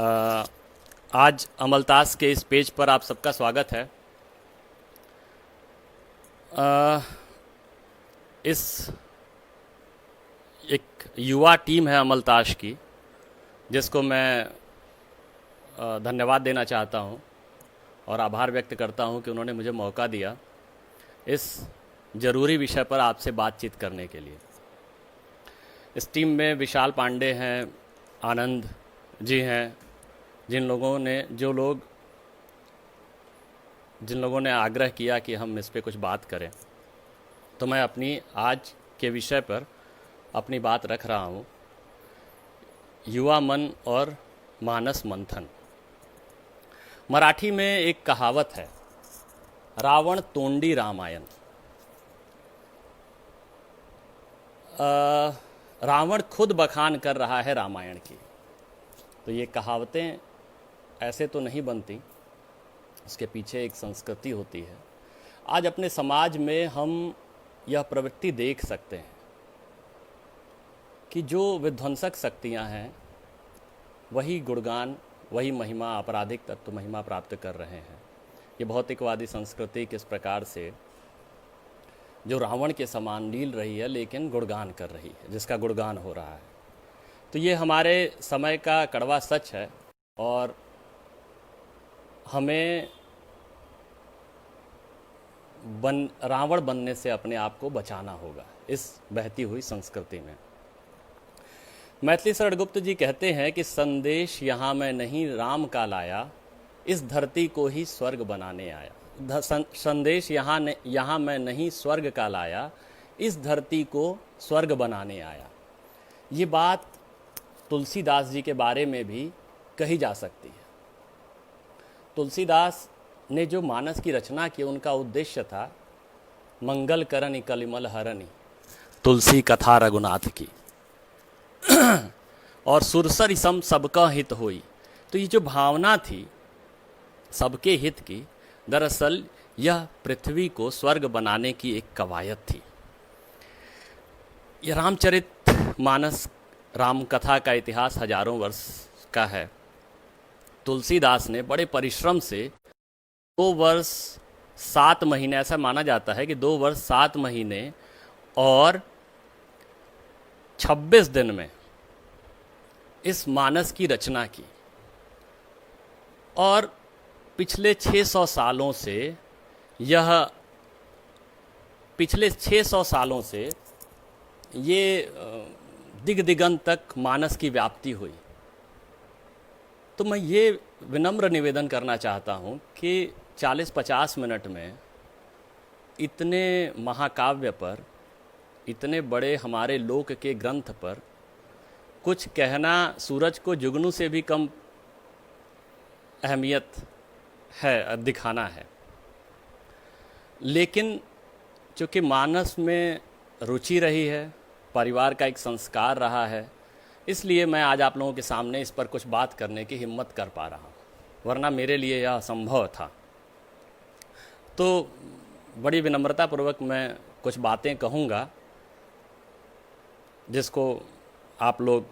आज अमलतास के इस पेज पर आप सबका स्वागत है। इस एक युवा टीम है अमलतास की, जिसको मैं धन्यवाद देना चाहता हूं और आभार व्यक्त करता हूं कि उन्होंने मुझे मौका दिया इस ज़रूरी विषय पर आपसे बातचीत करने के लिए। इस टीम में विशाल पांडे हैं, आनंद जी हैं, जिन लोगों ने आग्रह किया कि हम इस पे कुछ बात करें, तो मैं अपनी आज के विषय पर अपनी बात रख रहा हूँ, युवा मन और मानस मंथन। मराठी में एक कहावत है, रावण तोंडी रामायण। रावण खुद बखान कर रहा है रामायण की। तो ये कहावतें ऐसे तो नहीं बनती, उसके पीछे एक संस्कृति होती है। आज अपने समाज में हम यह प्रवृत्ति देख सकते हैं कि जो विध्वंसक शक्तियां हैं वही गुणगान, वही महिमा, आपराधिक तत्व महिमा प्राप्त कर रहे हैं। ये भौतिकवादी संस्कृति किस प्रकार से जो रावण के समान लील रही है लेकिन गुणगान कर रही है, जिसका गुणगान हो रहा है। तो ये हमारे समय का कड़वा सच है और हमें रावण बनने से अपने आप को बचाना होगा इस बहती हुई संस्कृति में। मैथिली शरण गुप्त जी कहते हैं कि संदेश यहाँ मैं नहीं राम का लाया, इस धरती को ही स्वर्ग बनाने आया। संदेश यहाँ मैं नहीं स्वर्ग का लाया, इस धरती को स्वर्ग बनाने आया। ये बात तुलसीदास जी के बारे में भी कही जा सकती है। तुलसीदास ने जो मानस की रचना की, उनका उद्देश्य था मंगल करनि कलिमल हरनि, तुलसी कथा रघुनाथ की, और सुरसर सम सबका हित होई। तो ये जो भावना थी सबके हित की, दरअसल यह पृथ्वी को स्वर्ग बनाने की एक कवायद थी। यह रामचरित मानस, राम कथा का इतिहास हजारों वर्ष का है। तुलसीदास ने बड़े परिश्रम से 2 वर्ष 7 महीने, ऐसा माना जाता है कि 2 वर्ष 7 महीने और 26 दिन में इस मानस की रचना की। और पिछले 600 सालों से ये दिग दिगंत तक मानस की व्याप्ति हुई। तो मैं ये विनम्र निवेदन करना चाहता हूँ कि 40-50 मिनट में इतने महाकाव्य पर, इतने बड़े हमारे लोक के ग्रंथ पर कुछ कहना सूरज को जुगनू से भी कम अहमियत है, दिखाना है। लेकिन चूँकि मानस में रुचि रही है, परिवार का एक संस्कार रहा है, इसलिए मैं आज आप लोगों के सामने इस पर कुछ बात करने की हिम्मत कर पा रहा हूँ, वरना मेरे लिए यह असंभव था। तो बड़ी विनम्रतापूर्वक मैं कुछ बातें कहूँगा जिसको आप लोग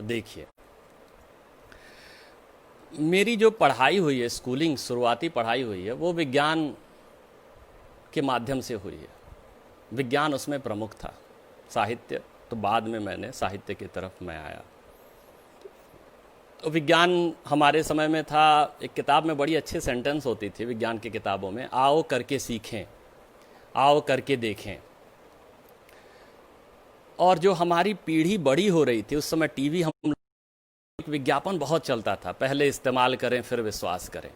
देखिए। मेरी जो पढ़ाई हुई है, स्कूलिंग, शुरुआती पढ़ाई हुई है, वो विज्ञान के माध्यम से हुई है। विज्ञान उसमें प्रमुख था, साहित्य तो बाद में मैंने साहित्य की तरफ मैं आया। तो विज्ञान हमारे समय में था, एक किताब में बड़ी अच्छी सेंटेंस होती थी विज्ञान की किताबों में, आओ करके सीखें, आओ करके देखें। और जो हमारी पीढ़ी बड़ी हो रही थी उस समय, टीवी, हम एक विज्ञापन बहुत चलता था, पहले इस्तेमाल करें फिर विश्वास करें।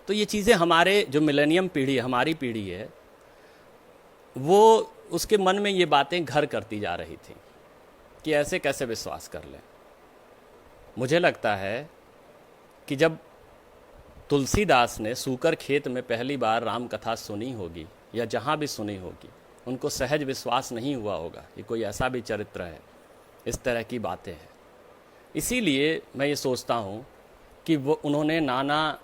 तो ये चीज़ें हमारे जो मिलेनियम पीढ़ी, हमारी पीढ़ी है, वो उसके मन में ये बातें घर करती जा रही थी कि ऐसे कैसे विश्वास कर लें। मुझे लगता है कि जब तुलसीदास ने सूकर खेत में पहली बार राम कथा सुनी होगी, या जहाँ भी सुनी होगी, उनको सहज विश्वास नहीं हुआ होगा कि कोई ऐसा भी चरित्र है, इस तरह की बातें हैं। इसीलिए मैं ये सोचता हूँ कि वो उन्होंने नाना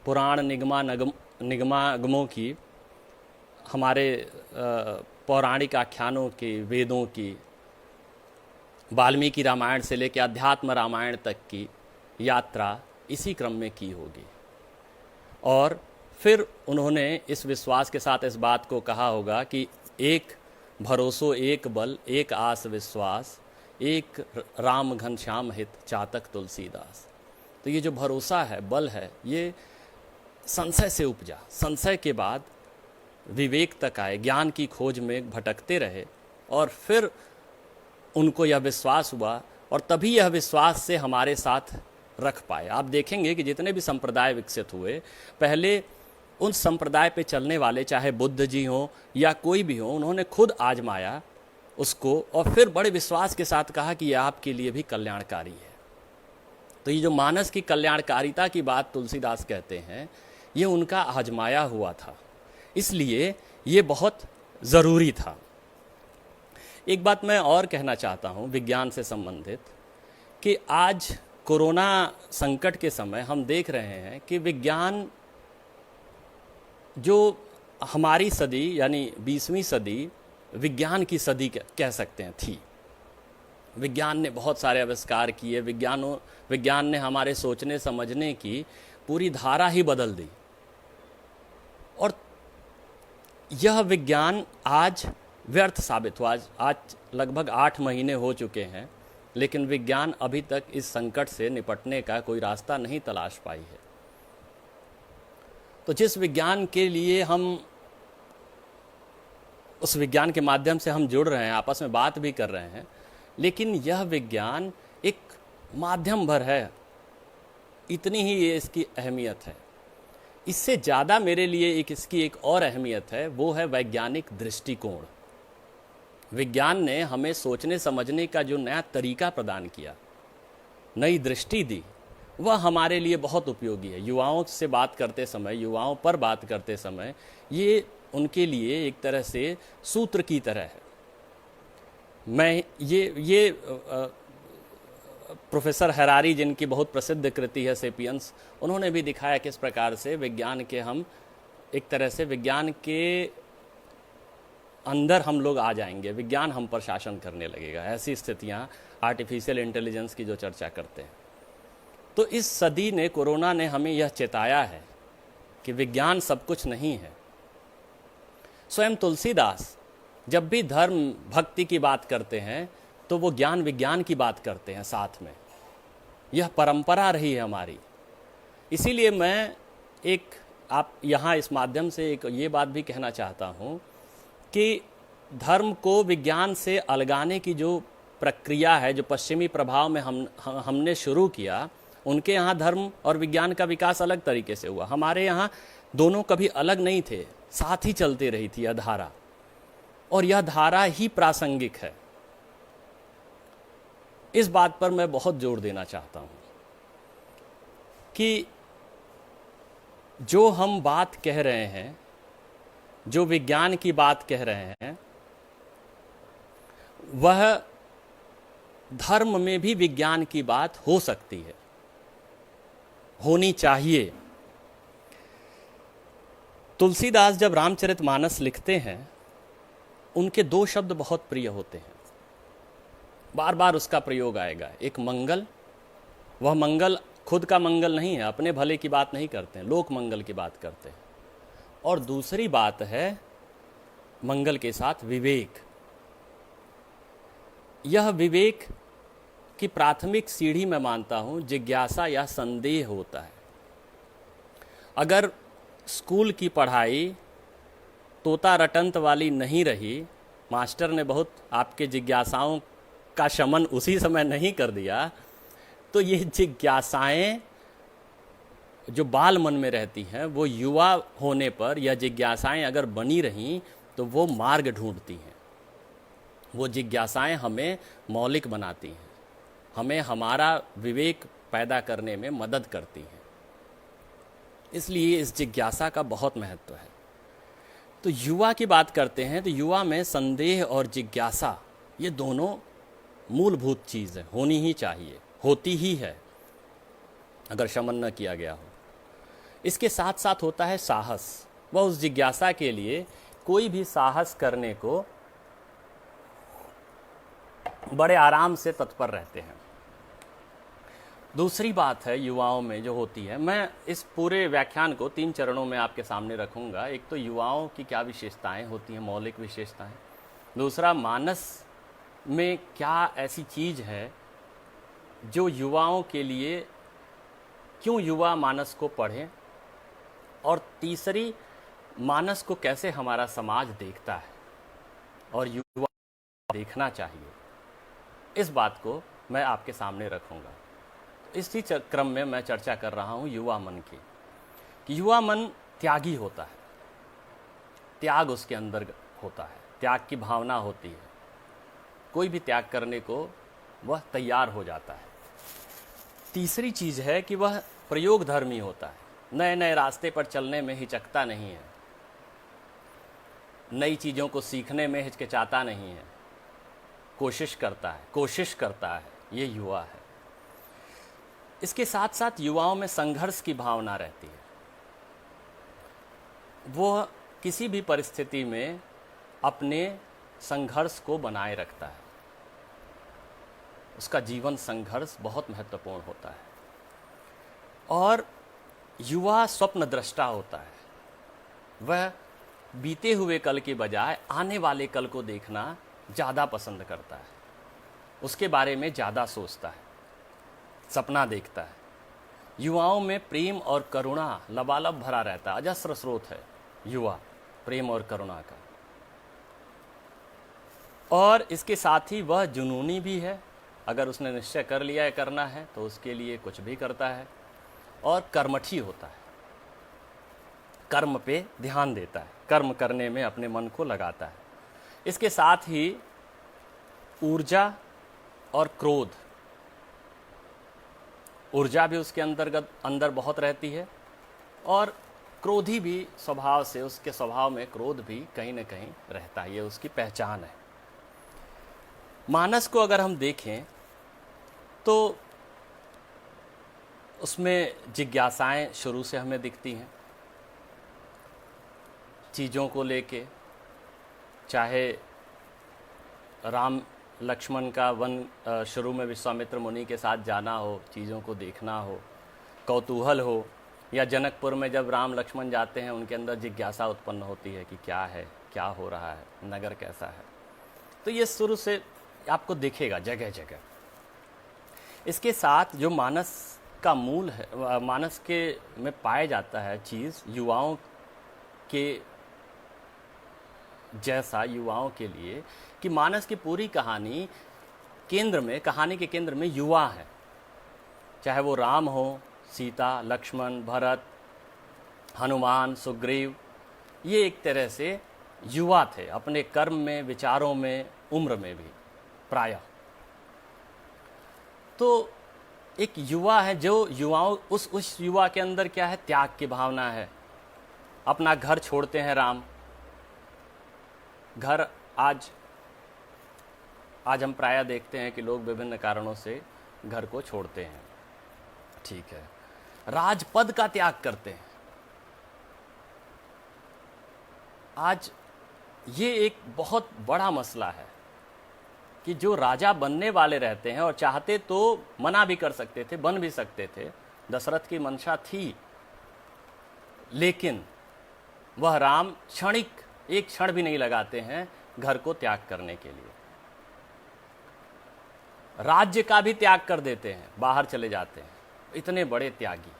पुराण निगमागमों की, हमारे पौराणिक आख्यानों की, वेदों की, वाल्मीकि रामायण से लेकर अध्यात्म रामायण तक की यात्रा इसी क्रम में की होगी। और फिर उन्होंने इस विश्वास के साथ इस बात को कहा होगा कि एक भरोसो एक बल एक आस विश्वास, एक राम घनश्याम हित चातक तुलसीदास। तो ये जो भरोसा है, बल है, ये संशय से उपजा, संशय के बाद विवेक तक आए, ज्ञान की खोज में भटकते रहे और फिर उनको यह विश्वास हुआ और तभी यह विश्वास से हमारे साथ रख पाए। आप देखेंगे कि जितने भी संप्रदाय विकसित हुए, पहले उन संप्रदाय पे चलने वाले, चाहे बुद्ध जी हों या कोई भी हो, उन्होंने खुद आजमाया उसको और फिर बड़े विश्वास के साथ कहा कि यह आपके लिए भी कल्याणकारी है। तो ये जो मानस की कल्याणकारिता की बात तुलसीदास कहते हैं, ये उनका आजमाया हुआ था, इसलिए ये बहुत ज़रूरी था। एक बात मैं और कहना चाहता हूँ विज्ञान से संबंधित, कि आज कोरोना संकट के समय हम देख रहे हैं कि विज्ञान जो हमारी सदी यानी 20वीं सदी विज्ञान की सदी कह सकते हैं थी। विज्ञान ने बहुत सारे आविष्कार किए, विज्ञान ने हमारे सोचने समझने की पूरी धारा ही बदल दी। और यह विज्ञान आज व्यर्थ साबित हुआ। आज लगभग 8 महीने हो चुके हैं, लेकिन विज्ञान अभी तक इस संकट से निपटने का कोई रास्ता नहीं तलाश पाई है। तो जिस विज्ञान के लिए हम, उस विज्ञान के माध्यम से हम जुड़ रहे हैं, आपस में बात भी कर रहे हैं, लेकिन यह विज्ञान एक माध्यम भर है, इतनी ही ये इसकी अहमियत है। इससे ज़्यादा मेरे लिए इसकी एक और अहमियत है, वो है वैज्ञानिक दृष्टिकोण। विज्ञान ने हमें सोचने समझने का जो नया तरीका प्रदान किया, नई दृष्टि दी, वह हमारे लिए बहुत उपयोगी है। युवाओं से बात करते समय, युवाओं पर बात करते समय, ये उनके लिए एक तरह से सूत्र की तरह है। मैं ये प्रोफेसर हैरारी, जिनकी बहुत प्रसिद्ध कृति है सेपियंस, उन्होंने भी दिखाया किस प्रकार से विज्ञान के हम एक तरह से विज्ञान के अंदर हम लोग आ जाएंगे, विज्ञान हम पर शासन करने लगेगा। ऐसी स्थितियां आर्टिफिशियल इंटेलिजेंस की जो चर्चा करते हैं। तो इस सदी ने, कोरोना ने हमें यह चेताया है कि विज्ञान सब कुछ नहीं है। स्वयं तुलसीदास जब भी धर्म भक्ति की बात करते हैं तो वो ज्ञान विज्ञान की बात करते हैं साथ में। यह परंपरा रही है हमारी। इसीलिए मैं आप यहाँ इस माध्यम से एक ये बात भी कहना चाहता हूँ कि धर्म को विज्ञान से अलगाने की जो प्रक्रिया है, जो पश्चिमी प्रभाव में हमने शुरू किया, उनके यहाँ धर्म और विज्ञान का विकास अलग तरीके से हुआ। हमारे यहाँ दोनों कभी अलग नहीं थे, साथ ही चलती रही थी यह धारा, और यह धारा ही प्रासंगिक है। इस बात पर मैं बहुत जोर देना चाहता हूँ कि जो हम बात कह रहे हैं, जो विज्ञान की बात कह रहे हैं, वह धर्म में भी विज्ञान की बात हो सकती है, होनी चाहिए। तुलसीदास जब रामचरितमानस लिखते हैं, उनके 2 शब्द बहुत प्रिय होते हैं, बार बार उसका प्रयोग आएगा। एक मंगल, वह मंगल खुद का मंगल नहीं है, अपने भले की बात नहीं करते हैं, लोक मंगल की बात करते हैं। और दूसरी बात है मंगल के साथ विवेक। यह विवेक की प्राथमिक सीढ़ी मैं मानता हूं जिज्ञासा या संदेह होता है। अगर स्कूल की पढ़ाई तोता रटंत वाली नहीं रही, मास्टर ने बहुत आपके जिज्ञासाओं का शमन उसी समय नहीं कर दिया, तो ये जिज्ञासाएं जो बाल मन में रहती हैं, वो युवा होने पर यह जिज्ञासाएं अगर बनी रहीं तो वो मार्ग ढूंढती हैं। वो जिज्ञासाएं हमें मौलिक बनाती हैं, हमें हमारा विवेक पैदा करने में मदद करती हैं। इसलिए इस जिज्ञासा का बहुत महत्व है। तो युवा की बात करते हैं तो युवा में संदेह और जिज्ञासा, ये दोनों मूलभूत चीज़ है, होनी ही चाहिए, होती ही है अगर शमन न किया गया हो। इसके साथ साथ होता है साहस। वह उस जिज्ञासा के लिए कोई भी साहस करने को बड़े आराम से तत्पर रहते हैं। दूसरी बात है युवाओं में जो होती है, मैं इस पूरे व्याख्यान को 3 चरणों में आपके सामने रखूंगा। एक तो युवाओं की क्या विशेषताएं होती हैं, मौलिक विशेषताएं। दूसरा, मानस में क्या ऐसी चीज़ है जो युवाओं के लिए, क्यों युवा मानस को पढ़ें। और तीसरी, मानस को कैसे हमारा समाज देखता है और युवा देखना चाहिए। इस बात को मैं आपके सामने रखूंगा। इसी क्रम में मैं चर्चा कर रहा हूं युवा मन की, कि युवा मन त्यागी होता है, त्याग उसके अंदर होता है, त्याग की भावना होती है, कोई भी त्याग करने को वह तैयार हो जाता है। तीसरी चीज़ है कि वह प्रयोगधर्मी होता है, नए नए रास्ते पर चलने में हिचकता नहीं है, नई चीज़ों को सीखने में हिचकिचाता नहीं है, कोशिश करता है, ये युवा है। इसके साथ साथ युवाओं में संघर्ष की भावना रहती है, वो किसी भी परिस्थिति में अपने संघर्ष को बनाए रखता है, उसका जीवन संघर्ष बहुत महत्वपूर्ण होता है। और युवा स्वप्न दृष्टा होता है, वह बीते हुए कल के बजाय आने वाले कल को देखना ज़्यादा पसंद करता है, उसके बारे में ज़्यादा सोचता है, सपना देखता है। युवाओं में प्रेम और करुणा लबालब भरा रहता है, अजस्र स्रोत है युवा प्रेम और करुणा का। और इसके साथ ही वह जुनूनी भी है, अगर उसने निश्चय कर लिया है करना है तो उसके लिए कुछ भी करता है। और कर्मठी होता है, कर्म पे ध्यान देता है, कर्म करने में अपने मन को लगाता है। इसके साथ ही ऊर्जा और क्रोध, ऊर्जा भी उसके अंदर बहुत रहती है, और क्रोधी भी स्वभाव से, उसके स्वभाव में क्रोध भी कहीं न कहीं रहता है, ये उसकी पहचान है। मानस को अगर हम देखें तो उसमें जिज्ञासाएं शुरू से हमें दिखती हैं चीज़ों को लेके, चाहे राम लक्ष्मण का वन शुरू में विश्वामित्र मुनि के साथ जाना हो, चीज़ों को देखना हो, कौतूहल हो, या जनकपुर में जब राम लक्ष्मण जाते हैं उनके अंदर जिज्ञासा उत्पन्न होती है कि क्या है, क्या हो रहा है, नगर कैसा है। तो ये शुरू से आपको दिखेगा जगह जगह। इसके साथ जो मानस का मूल है, मानस के में पाया जाता है चीज़, युवाओं के जैसा, युवाओं के लिए, कि मानस की पूरी कहानी कहानी के केंद्र में युवा है। चाहे वो राम हो, सीता, लक्ष्मण, भरत, हनुमान, सुग्रीव, ये एक तरह से युवा थे अपने कर्म में, विचारों में, उम्र में भी प्रायः। तो एक युवा है जो युवाओं, उस युवा के अंदर क्या है, त्याग की भावना है। अपना घर छोड़ते हैं राम, घर आज हम प्रायः देखते हैं कि लोग विभिन्न कारणों से घर को छोड़ते हैं, ठीक है, राजपद का त्याग करते हैं। आज ये एक बहुत बड़ा मसला है कि जो राजा बनने वाले रहते हैं और चाहते तो मना भी कर सकते थे, बन भी सकते थे, दशरथ की मंशा थी, लेकिन वह राम एक क्षण भी नहीं लगाते हैं घर को त्याग करने के लिए। राज्य का भी त्याग कर देते हैं, बाहर चले जाते हैं। इतने बड़े त्यागी,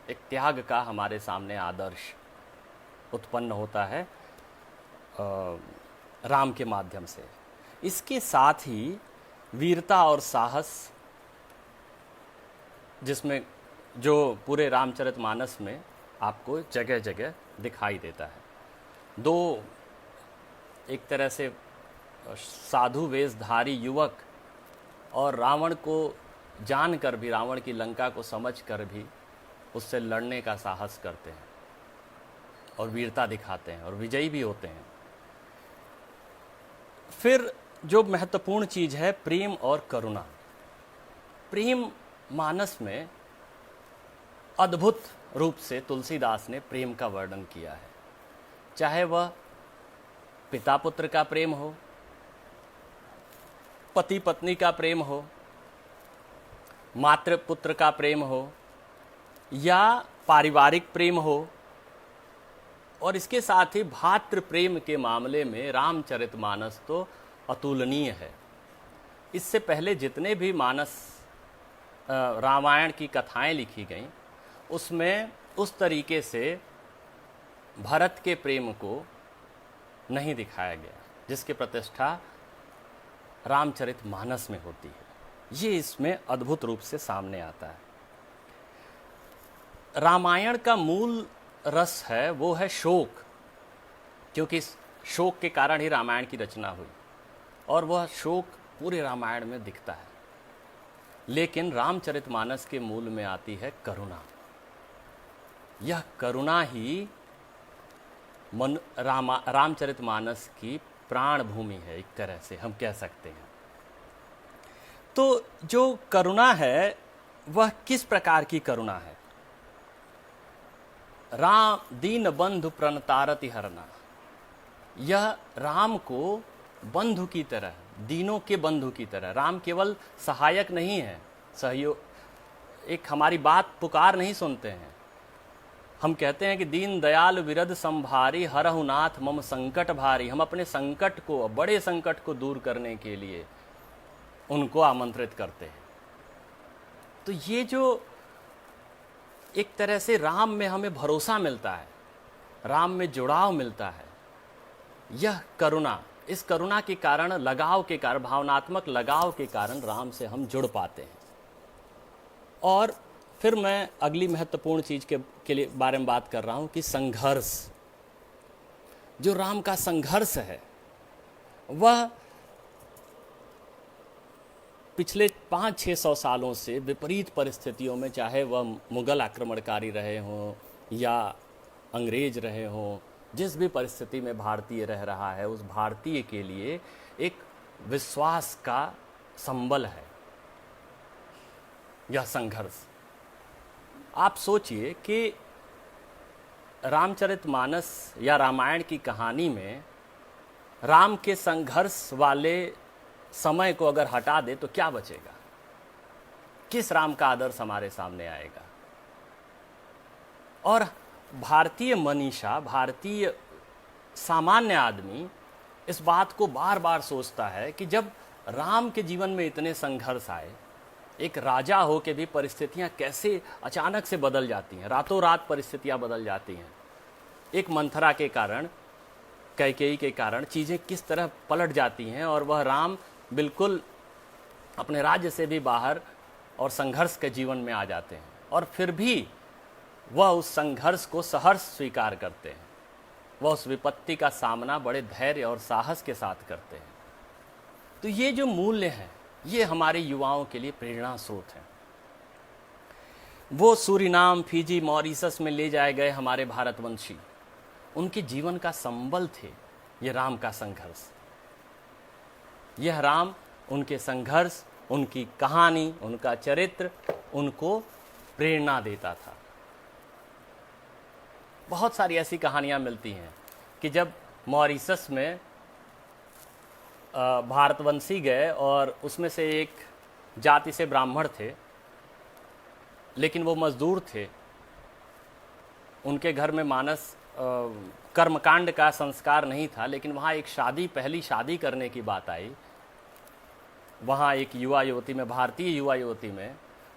एक त्याग का हमारे सामने आदर्श उत्पन्न होता है राम के माध्यम से। इसके साथ ही वीरता और साहस, जिसमें जो पूरे रामचरितमानस में आपको जगह जगह दिखाई देता है। दो एक तरह से साधु वेशधारी युवक और रावण को जानकर भी, रावण की लंका को समझकर भी उससे लड़ने का साहस करते हैं और वीरता दिखाते हैं और विजयी भी होते हैं। फिर जो महत्वपूर्ण चीज़ है, प्रेम और करुणा। प्रेम मानस में अद्भुत रूप से तुलसीदास ने प्रेम का वर्णन किया है, चाहे वह पिता पुत्र का प्रेम हो, पति पत्नी का प्रेम हो, मातृ पुत्र का प्रेम हो, या पारिवारिक प्रेम हो, और इसके साथ ही भातृ प्रेम के मामले में रामचरितमानस तो अतुलनीय है। इससे पहले जितने भी मानस रामायण की कथाएं लिखी गईं, उसमें उस तरीके से भरत के प्रेम को नहीं दिखाया गया जिसकी प्रतिष्ठा रामचरितमानस में होती है। ये इसमें अद्भुत रूप से सामने आता है। रामायण का मूल रस है वो है शोक, क्योंकि इस शोक के कारण ही रामायण की रचना हुई, और वह शोक पूरे रामायण में दिखता है। लेकिन रामचरितमानस के मूल में आती है करुणा। यह करुणा ही रामचरितमानस की प्राण भूमि है, एक तरह से हम कह सकते हैं। तो जो करुणा है वह किस प्रकार की करुणा है? राम दीन बंधु प्रणतारति हरना, यह राम को बंधु की तरह, दीनों के बंधु की तरह, राम केवल सहायक नहीं है, सहयोग, एक हमारी बात पुकार नहीं सुनते हैं। हम कहते हैं कि दीन दयाल विरद संभारी हरहु नाथ मम संकट भारी। हम अपने संकट को, बड़े संकट को दूर करने के लिए उनको आमंत्रित करते हैं। तो ये जो एक तरह से राम में हमें भरोसा मिलता है, राम में जुड़ाव मिलता है, यह करुणा, इस करुणा के कारण, लगाव के कारण, भावनात्मक लगाव के कारण राम से हम जुड़ पाते हैं। और फिर मैं अगली महत्वपूर्ण चीज के लिए बारे में बात कर रहा हूं कि संघर्ष, जो राम का संघर्ष है वह पिछले 500-600 सालों से विपरीत परिस्थितियों में, चाहे वह मुगल आक्रमणकारी रहे हों या अंग्रेज रहे हों, जिस भी परिस्थिति में भारतीय रह रहा है, उस भारतीय के लिए एक विश्वास का संबल है यह संघर्ष। आप सोचिए कि रामचरितमानस या रामायण की कहानी में राम के संघर्ष वाले समय को अगर हटा दे तो क्या बचेगा? किस राम का आदर्श हमारे सामने आएगा? और भारतीय मनीषा, भारतीय सामान्य आदमी इस बात को बार बार सोचता है कि जब राम के जीवन में इतने संघर्ष आए, एक राजा हो के भी परिस्थितियां कैसे अचानक से बदल जाती हैं, रातों रात परिस्थितियां बदल जाती हैं। एक मंथरा के कारण, कैकेयी के कारण चीज़ें किस तरह पलट जाती हैं, और वह राम बिल्कुल अपने राज्य से भी बाहर और संघर्ष के जीवन में आ जाते हैं, और फिर भी वह उस संघर्ष को सहर्ष स्वीकार करते हैं। वह उस विपत्ति का सामना बड़े धैर्य और साहस के साथ करते हैं। तो ये जो मूल्य हैं, ये हमारे युवाओं के लिए प्रेरणा स्रोत हैं। वो सूरीनाम, फिजी, मॉरिशस में ले जाए गए हमारे भारतवंशी, उनके जीवन का संबल थे ये राम का संघर्ष। यह राम, उनके संघर्ष, उनकी कहानी, उनका चरित्र उनको प्रेरणा देता था। बहुत सारी ऐसी कहानियां मिलती हैं कि जब मॉरिशस में भारतवंशी गए और उसमें से एक जाति से ब्राह्मण थे, लेकिन वो मजदूर थे, उनके घर में मानस कर्मकांड का संस्कार नहीं था, लेकिन वहाँ एक शादी, पहली शादी करने की बात आई। वहाँ एक युवा युवती में, भारतीय युवा युवती में,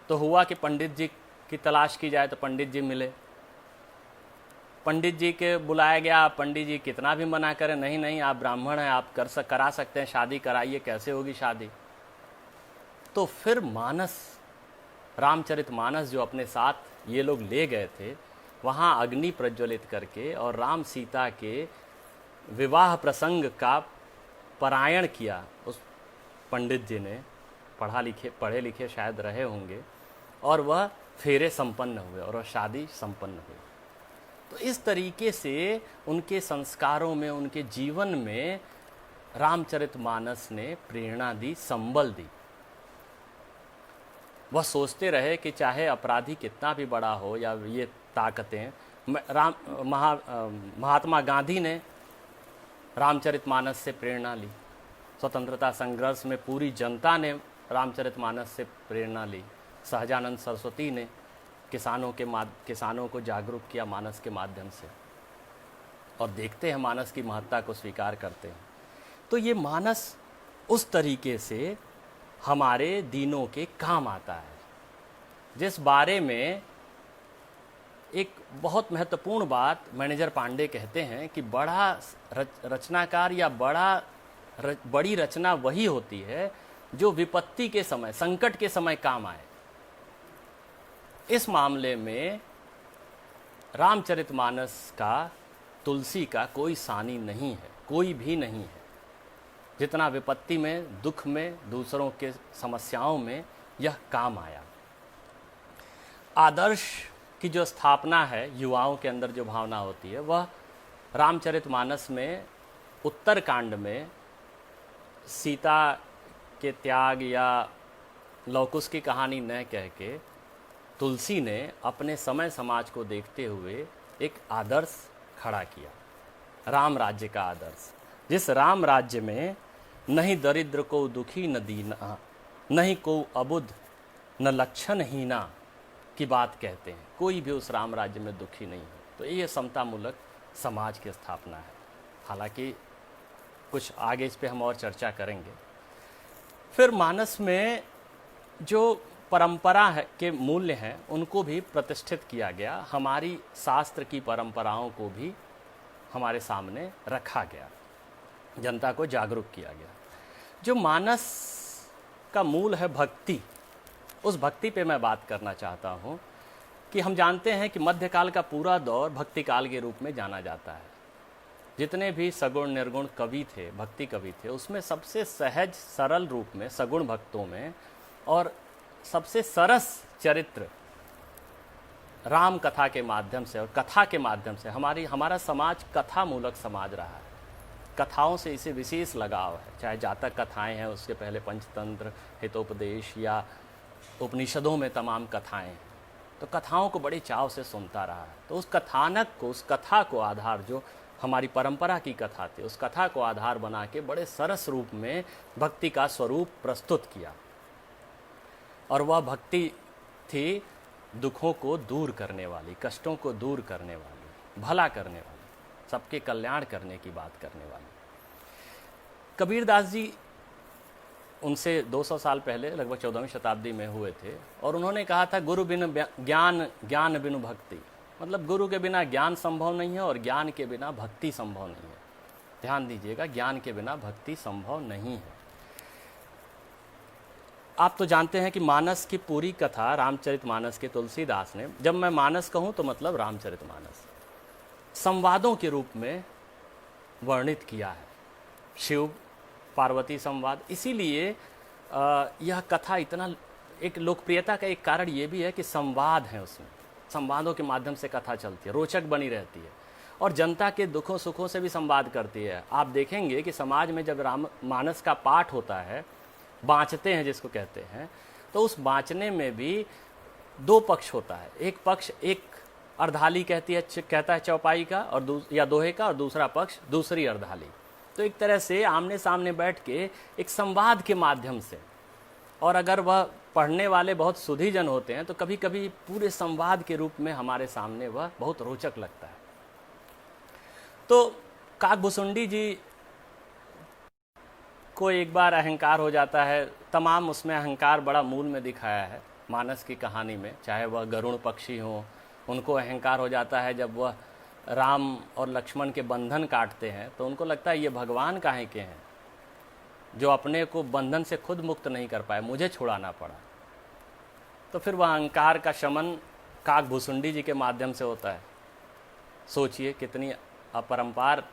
तो हुआ कि पंडित जी की तलाश की जाए तो पंडित जी मिले। पंडित जी के बुलाया गया, पंडित जी कितना भी मना करें, नहीं नहीं आप ब्राह्मण हैं, आप करा सकते हैं, शादी कराइए, कैसे होगी शादी। तो फिर मानस, रामचरितमानस जो अपने साथ ये लोग ले गए थे, वहाँ अग्नि प्रज्वलित करके और राम सीता के विवाह प्रसंग का पारायण किया। उस पंडित जी ने, पढ़े लिखे शायद रहे होंगे, और वह फेरे संपन्न हुए और वह शादी संपन्न हुई। तो इस तरीके से उनके संस्कारों में, उनके जीवन में रामचरितमानस ने प्रेरणा दी, संबल दी। वह सोचते रहे कि चाहे अपराधी कितना भी बड़ा हो या ये ताकतें, महात्मा गांधी ने रामचरितमानस से प्रेरणा ली। स्वतंत्रता संघर्ष में पूरी जनता ने रामचरितमानस से प्रेरणा ली। सहजानंद सरस्वती ने किसानों को जागरूक किया मानस के माध्यम से, और देखते हैं मानस की महत्ता को स्वीकार करते हैं। तो ये मानस उस तरीके से हमारे दिनों के काम आता है, जिस बारे में एक बहुत महत्वपूर्ण बात मैनेजर पांडे कहते हैं कि बड़ा रचनाकार या बड़ी रचना वही होती है जो विपत्ति के समय, संकट के समय काम आए। इस मामले में रामचरितमानस का, तुलसी का कोई सानी नहीं है, कोई भी नहीं है। जितना विपत्ति में, दुख में, दूसरों के समस्याओं में यह काम आया। आदर्श की जो स्थापना है, युवाओं के अंदर जो भावना होती है, वह रामचरितमानस में उत्तरकांड में सीता के त्याग या लवकुश की कहानी न कह के तुलसी ने अपने समय समाज को देखते हुए एक आदर्श खड़ा किया, राम राज्य का आदर्श। जिस राम राज्य में नहीं दरिद्र को दुखी न दीना, नहीं को अबुध न लक्षणहीना की बात कहते हैं। कोई भी उस राम राज्य में दुखी नहीं है। तो ये समतामूलक समाज की स्थापना है। हालांकि कुछ आगे इस पे हम और चर्चा करेंगे। फिर मानस में जो परंपरा है के मूल्य हैं उनको भी प्रतिष्ठित किया गया, हमारी शास्त्र की परंपराओं को भी हमारे सामने रखा गया, जनता को जागरूक किया गया। जो मानस का मूल है भक्ति, उस भक्ति पे मैं बात करना चाहता हूँ कि हम जानते हैं कि मध्यकाल का पूरा दौर भक्ति काल के रूप में जाना जाता है। जितने भी सगुण निर्गुण कवि थे, भक्ति कवि थे, उसमें सबसे सहज सरल रूप में सगुण भक्तों में और सबसे सरस चरित्र राम कथा के माध्यम से और कथा के माध्यम से, हमारा समाज कथा मूलक समाज रहा है। कथाओं से इसे विशेष लगाव है, चाहे जातक कथाएं हैं, उसके पहले पंचतंत्र, हितोपदेश या उपनिषदों में तमाम कथाएं हैं। तो कथाओं को बड़े चाव से सुनता रहा है। तो उस कथानक को, उस कथा को आधार, जो हमारी परंपरा की कथा थी, उस कथा को आधार बना के बड़े सरस रूप में भक्ति का स्वरूप प्रस्तुत किया। और वह भक्ति थी दुखों को दूर करने वाली, कष्टों को दूर करने वाली, भला करने वाली, सबके कल्याण करने की बात करने वाली। कबीरदास जी उनसे 200 साल पहले, लगभग 14वीं शताब्दी में हुए थे, और उन्होंने कहा था गुरु बिन ज्ञान, ज्ञान बिनु भक्ति। मतलब गुरु के बिना ज्ञान संभव नहीं है और ज्ञान के बिना भक्ति संभव नहीं है। ध्यान दीजिएगा, ज्ञान के बिना भक्ति संभव नहीं है। आप तो जानते हैं कि मानस की पूरी कथा रामचरितमानस के तुलसीदास ने, जब मैं मानस कहूँ तो मतलब रामचरितमानस, संवादों के रूप में वर्णित किया है। शिव पार्वती संवाद। इसीलिए यह कथा इतना एक लोकप्रियता का एक कारण ये भी है कि संवाद है उसमें, संवादों के माध्यम से कथा चलती है, रोचक बनी रहती है और जनता के दुखों सुखों से भी संवाद करती है। आप देखेंगे कि समाज में जब राममानस का पाठ होता है, बाँचते हैं जिसको कहते हैं, तो उस बाँचने में भी दो पक्ष होता है। एक पक्ष एक अर्धाली कहता है चौपाई का और या दोहे का, और दूसरा पक्ष दूसरी अर्धाली। तो एक तरह से आमने सामने बैठ के एक संवाद के माध्यम से, और अगर वह पढ़ने वाले बहुत सुधीजन होते हैं तो कभी कभी पूरे संवाद के रूप में हमारे सामने वह बहुत रोचक लगता है। तो काकभुसुंडी जी को एक बार अहंकार हो जाता है, तमाम उसमें अहंकार बड़ा मूल में दिखाया है मानस की कहानी में। चाहे वह गरुड़ पक्षी हो, उनको अहंकार हो जाता है जब वह राम और लक्ष्मण के बंधन काटते हैं, तो उनको लगता है ये भगवान काहे के हैं जो अपने को बंधन से खुद मुक्त नहीं कर पाए, मुझे छुड़ाना पड़ा। तो फिर वह अहंकार का शमन काकभुसुंडी जी के माध्यम से होता है। सोचिए कितनी अपरंपार,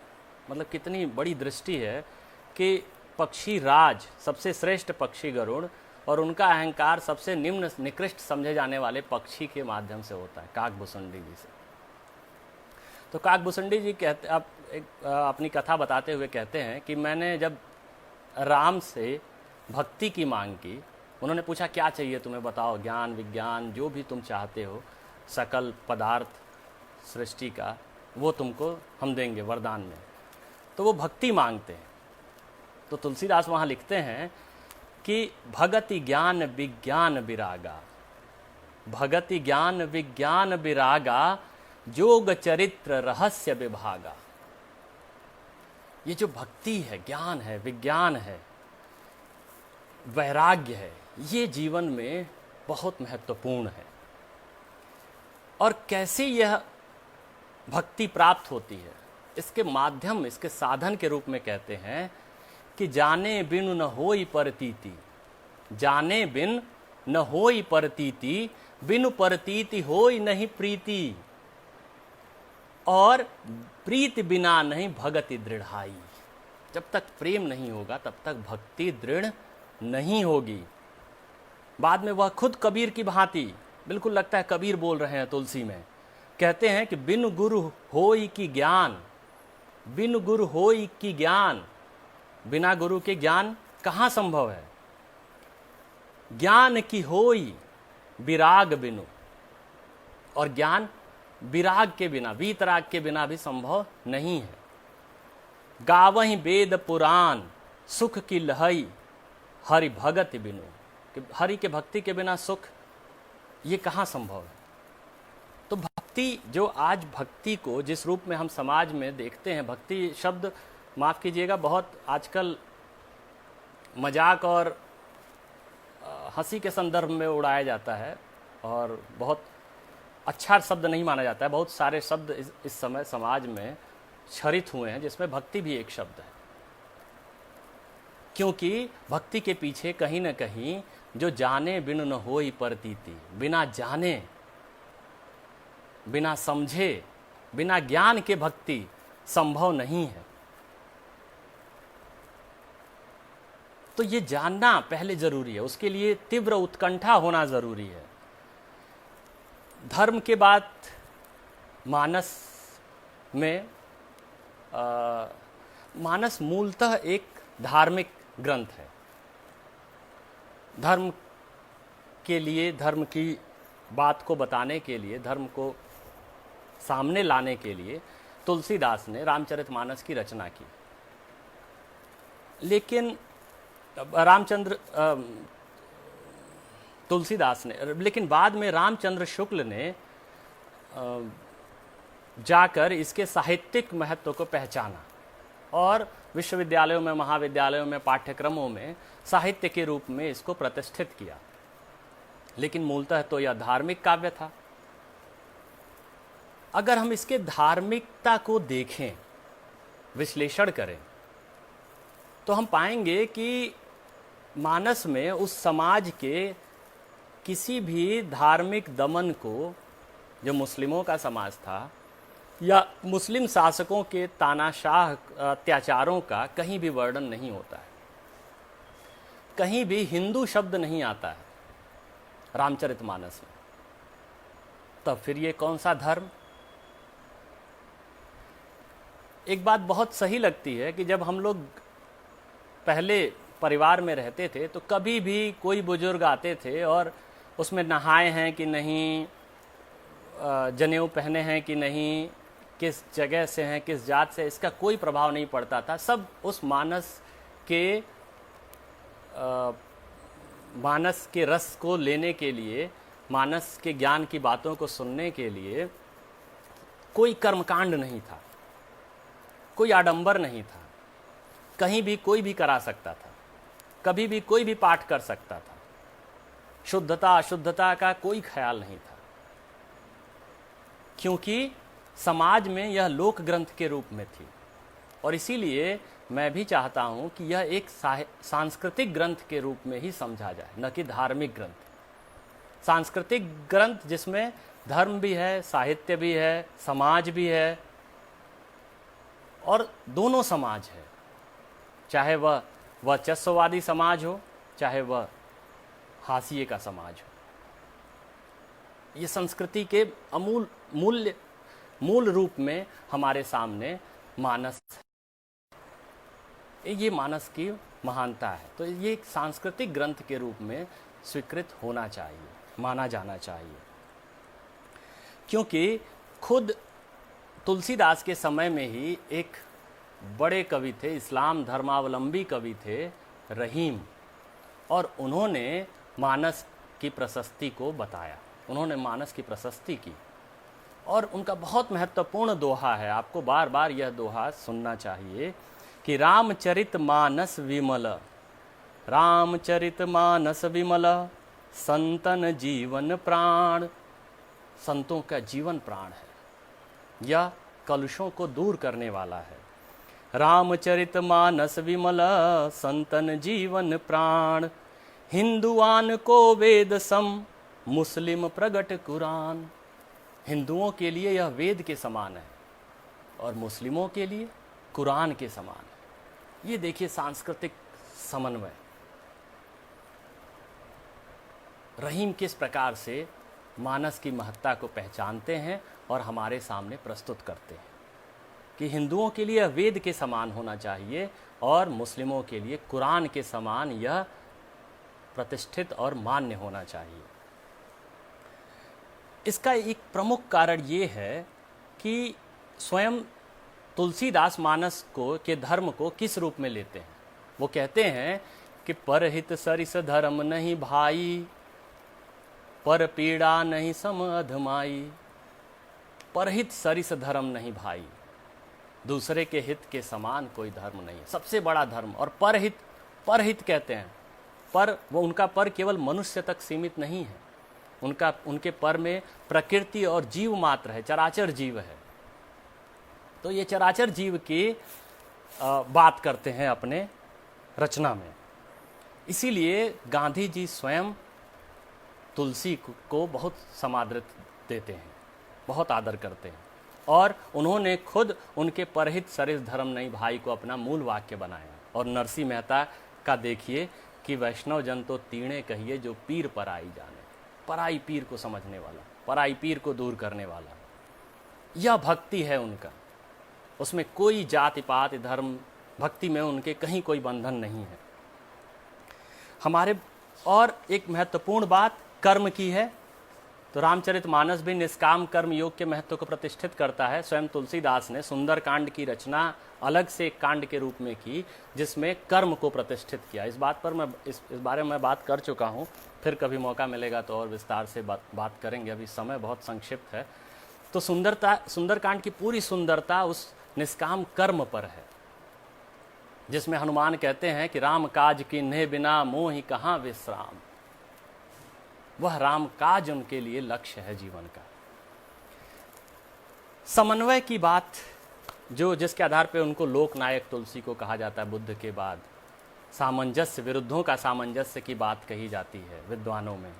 मतलब कितनी बड़ी दृष्टि है कि पक्षी राज, सबसे श्रेष्ठ पक्षी गरुड़, और उनका अहंकार सबसे निम्न निकृष्ट समझे जाने वाले पक्षी के माध्यम से होता है, काकभुसुंडी जी से। तो काकभुसुंडी जी कहते, अपनी कथा बताते हुए कहते हैं कि मैंने जब राम से भक्ति की मांग की, उन्होंने पूछा क्या चाहिए तुम्हें, बताओ, ज्ञान विज्ञान जो भी तुम चाहते हो, सकल पदार्थ सृष्टि का, वो तुमको हम देंगे वरदान में। तो वो भक्ति मांगते हैं। तो तुलसीदास वहाँ लिखते हैं कि भगति ज्ञान विज्ञान विरागा, भगति ज्ञान विज्ञान विरागा, जोग चरित्र रहस्य विभागा। ये जो भक्ति है, ज्ञान है, विज्ञान है, वैराग्य है, ये जीवन में बहुत महत्वपूर्ण है। और कैसे यह भक्ति प्राप्त होती है, इसके माध्यम, इसके साधन के रूप में कहते हैं कि जाने बिन न होई परतीति, जाने बिन न होई परतीति, बिनु परतीति होई नहीं प्रीति, और प्रीति बिना नहीं भगति दृढ़ाई। जब तक प्रेम नहीं होगा तब तक भक्ति दृढ़ नहीं होगी। बाद में वह खुद कबीर की भांति, बिल्कुल लगता है कबीर बोल रहे हैं तुलसी में, कहते हैं कि बिनु गुरु होई की ज्ञान, बिनु गुरु होई की ज्ञान, बिना गुरु के ज्ञान कहाँ संभव है। ज्ञान की होई विराग बिनु, और ज्ञान विराग के बिना, वीतराग के बिना भी संभव नहीं है। गावहि वेद पुराण सुख की लहई, हरि भगति बिनु, कि हरि के भक्ति के बिना सुख ये कहाँ संभव है। तो भक्ति, जो आज भक्ति को जिस रूप में हम समाज में देखते हैं, भक्ति शब्द माफ़ कीजिएगा बहुत आजकल मजाक और हंसी के संदर्भ में उड़ाया जाता है और बहुत अच्छा शब्द नहीं माना जाता है। बहुत सारे शब्द इस समय समाज में क्षरित हुए हैं, जिसमें भक्ति भी एक शब्द है, क्योंकि भक्ति के पीछे कहीं न कहीं जो जाने बिनु न होई परतीति, बिना जाने, बिना समझे, बिना ज्ञान के भक्ति संभव नहीं है। तो ये जानना पहले जरूरी है, उसके लिए तीव्र उत्कंठा होना जरूरी है। धर्म के बाद मानस में मानस मूलतः एक धार्मिक ग्रंथ है। धर्म के लिए, धर्म की बात को बताने के लिए, धर्म को सामने लाने के लिए तुलसीदास ने रामचरितमानस की रचना की। लेकिन तुलसीदास ने, लेकिन बाद में रामचंद्र शुक्ल ने जाकर इसके साहित्यिक महत्व को पहचाना और विश्वविद्यालयों में, महाविद्यालयों में, पाठ्यक्रमों में साहित्य के रूप में इसको प्रतिष्ठित किया। लेकिन मूलतः तो यह धार्मिक काव्य था। अगर हम इसके धार्मिकता को देखें, विश्लेषण करें, तो हम पाएंगे कि मानस में उस समाज के किसी भी धार्मिक दमन को, जो मुस्लिमों का समाज था, या मुस्लिम शासकों के तानाशाह अत्याचारों का कहीं भी वर्णन नहीं होता है। कहीं भी हिंदू शब्द नहीं आता है रामचरितमानस में। तब फिर ये कौन सा धर्म? एक बात बहुत सही लगती है कि जब हम लोग पहले परिवार में रहते थे तो कभी भी कोई बुजुर्ग आते थे और उसमें नहाए हैं कि नहीं, जनेऊ पहने हैं कि नहीं, किस जगह से हैं, किस जात से, इसका कोई प्रभाव नहीं पड़ता था। सब उस मानस के रस को लेने के लिए, मानस के ज्ञान की बातों को सुनने के लिए कोई कर्मकांड नहीं था, कोई आडंबर नहीं था। कहीं भी कोई भी करा सकता था, कभी भी कोई भी पाठ कर सकता था। शुद्धता अशुद्धता का कोई ख्याल नहीं था, क्योंकि समाज में यह लोक ग्रंथ के रूप में थी। और इसीलिए मैं भी चाहता हूं कि यह एक सांस्कृतिक ग्रंथ के रूप में ही समझा जाए, न कि धार्मिक ग्रंथ। सांस्कृतिक ग्रंथ जिसमें धर्म भी है, साहित्य भी है, समाज भी है, और दोनों समाज है, चाहे वह वर्चस्ववादी समाज हो, चाहे वह हाशिए का समाज हो। ये संस्कृति के मूल रूप में हमारे सामने मानस, ये मानस की महानता है। तो ये एक सांस्कृतिक ग्रंथ के रूप में स्वीकृत होना चाहिए, माना जाना चाहिए। क्योंकि खुद तुलसीदास के समय में ही एक बड़े कवि थे, इस्लाम धर्मावलंबी कवि थे रहीम, और उन्होंने मानस की प्रशस्ति को बताया, उन्होंने मानस की प्रशस्ति की। और उनका बहुत महत्वपूर्ण दोहा है, आपको बार बार यह दोहा सुनना चाहिए कि रामचरित मानस विमल, रामचरित मानस विमल, संतन जीवन प्राण। संतों का जीवन प्राण है, यह कलुषों को दूर करने वाला है। रामचरित मानस विमल, संतन जीवन प्राण, हिंदुआन को वेद सम, मुस्लिम प्रगट कुरान। हिंदुओं के लिए यह वेद के समान है और मुस्लिमों के लिए कुरान के समान है। ये देखिए सांस्कृतिक समन्वय, रहीम किस प्रकार से मानस की महत्ता को पहचानते हैं और हमारे सामने प्रस्तुत करते हैं कि हिंदुओं के लिए वेद के समान होना चाहिए और मुस्लिमों के लिए कुरान के समान यह प्रतिष्ठित और मान्य होना चाहिए। इसका एक प्रमुख कारण ये है कि स्वयं तुलसीदास मानस को के धर्म को किस रूप में लेते हैं। वो कहते हैं कि परहित सरिस धर्म नहीं भाई, पर पीड़ा नहीं सम अधमाई। परहित सरिस धर्म नहीं भाई, दूसरे के हित के समान कोई धर्म नहीं है, सबसे बड़ा धर्म। और परहित, परहित कहते हैं, पर वो उनका पर केवल मनुष्य तक सीमित नहीं है, उनके पर में प्रकृति और जीव मात्र है, चराचर जीव है। तो ये चराचर जीव की बात करते हैं अपने रचना में। इसीलिए गांधी जी स्वयं तुलसी को बहुत समादृत देते हैं, बहुत आदर करते हैं, और उन्होंने खुद उनके परहित सरिस धर्म नहीं भाई को अपना मूल वाक्य बनाया। और नरसिंह मेहता का देखिए कि वैष्णव जन तो तीणे कहिए जो पीर पराई जाने, पराई पीर को समझने वाला, पराई पीर को दूर करने वाला, यह भक्ति है उनका। उसमें कोई जाति पात धर्म, भक्ति में उनके कहीं कोई बंधन नहीं है। हमारे और एक महत्वपूर्ण बात कर्म की है, तो रामचरितमानस भी निष्काम कर्म योग के महत्व को प्रतिष्ठित करता है। स्वयं तुलसीदास ने सुंदरकांड की रचना अलग से एक कांड के रूप में की जिसमें कर्म को प्रतिष्ठित किया। इस बात पर मैं इस बारे में बात कर चुका हूँ, फिर कभी मौका मिलेगा तो और विस्तार से बात करेंगे, अभी समय बहुत संक्षिप्त है। तो सुंदरकांड की पूरी सुंदरता उस निष्काम कर्म पर है, जिसमें हनुमान कहते हैं कि राम काज किन्हे बिना मोहि कहाँ विश्राम। वह राम काज उनके लिए लक्ष्य है जीवन का। समन्वय की बात जिसके आधार पे उनको लोकनायक तुलसी को कहा जाता है बुद्ध के बाद, सामंजस्य, विरुद्धों का सामंजस्य की बात कही जाती है विद्वानों में।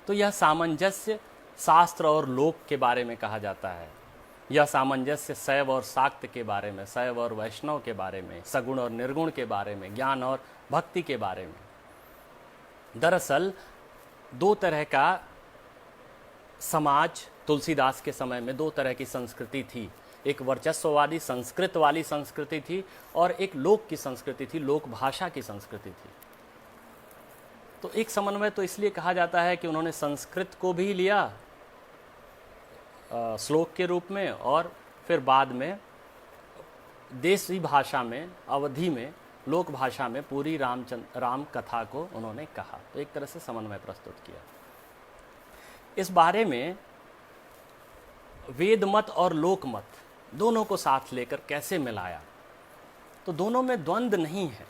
तो यह सामंजस्य शास्त्र और लोक के बारे में कहा जाता है। यह सामंजस्य शैव और शाक्त के बारे में, शैव और वैष्णव के बारे में, सगुण और निर्गुण के बारे में, ज्ञान और भक्ति के बारे में। दरअसल दो तरह का समाज तुलसीदास के समय में, दो तरह की संस्कृति थी। एक वर्चस्ववादी संस्कृत वाली संस्कृति थी और एक लोक की संस्कृति थी, लोक भाषा की संस्कृति थी। तो एक समन्वय तो इसलिए कहा जाता है कि उन्होंने संस्कृत को भी लिया श्लोक के रूप में, और फिर बाद में देसी भाषा में, अवधि में, लोक भाषा में पूरी राम कथा को उन्होंने कहा। तो एक तरह से समन्वय प्रस्तुत किया। इस बारे में वेद मत और लोक मत दोनों को साथ लेकर कैसे मिलाया, तो दोनों में द्वंद्व नहीं है।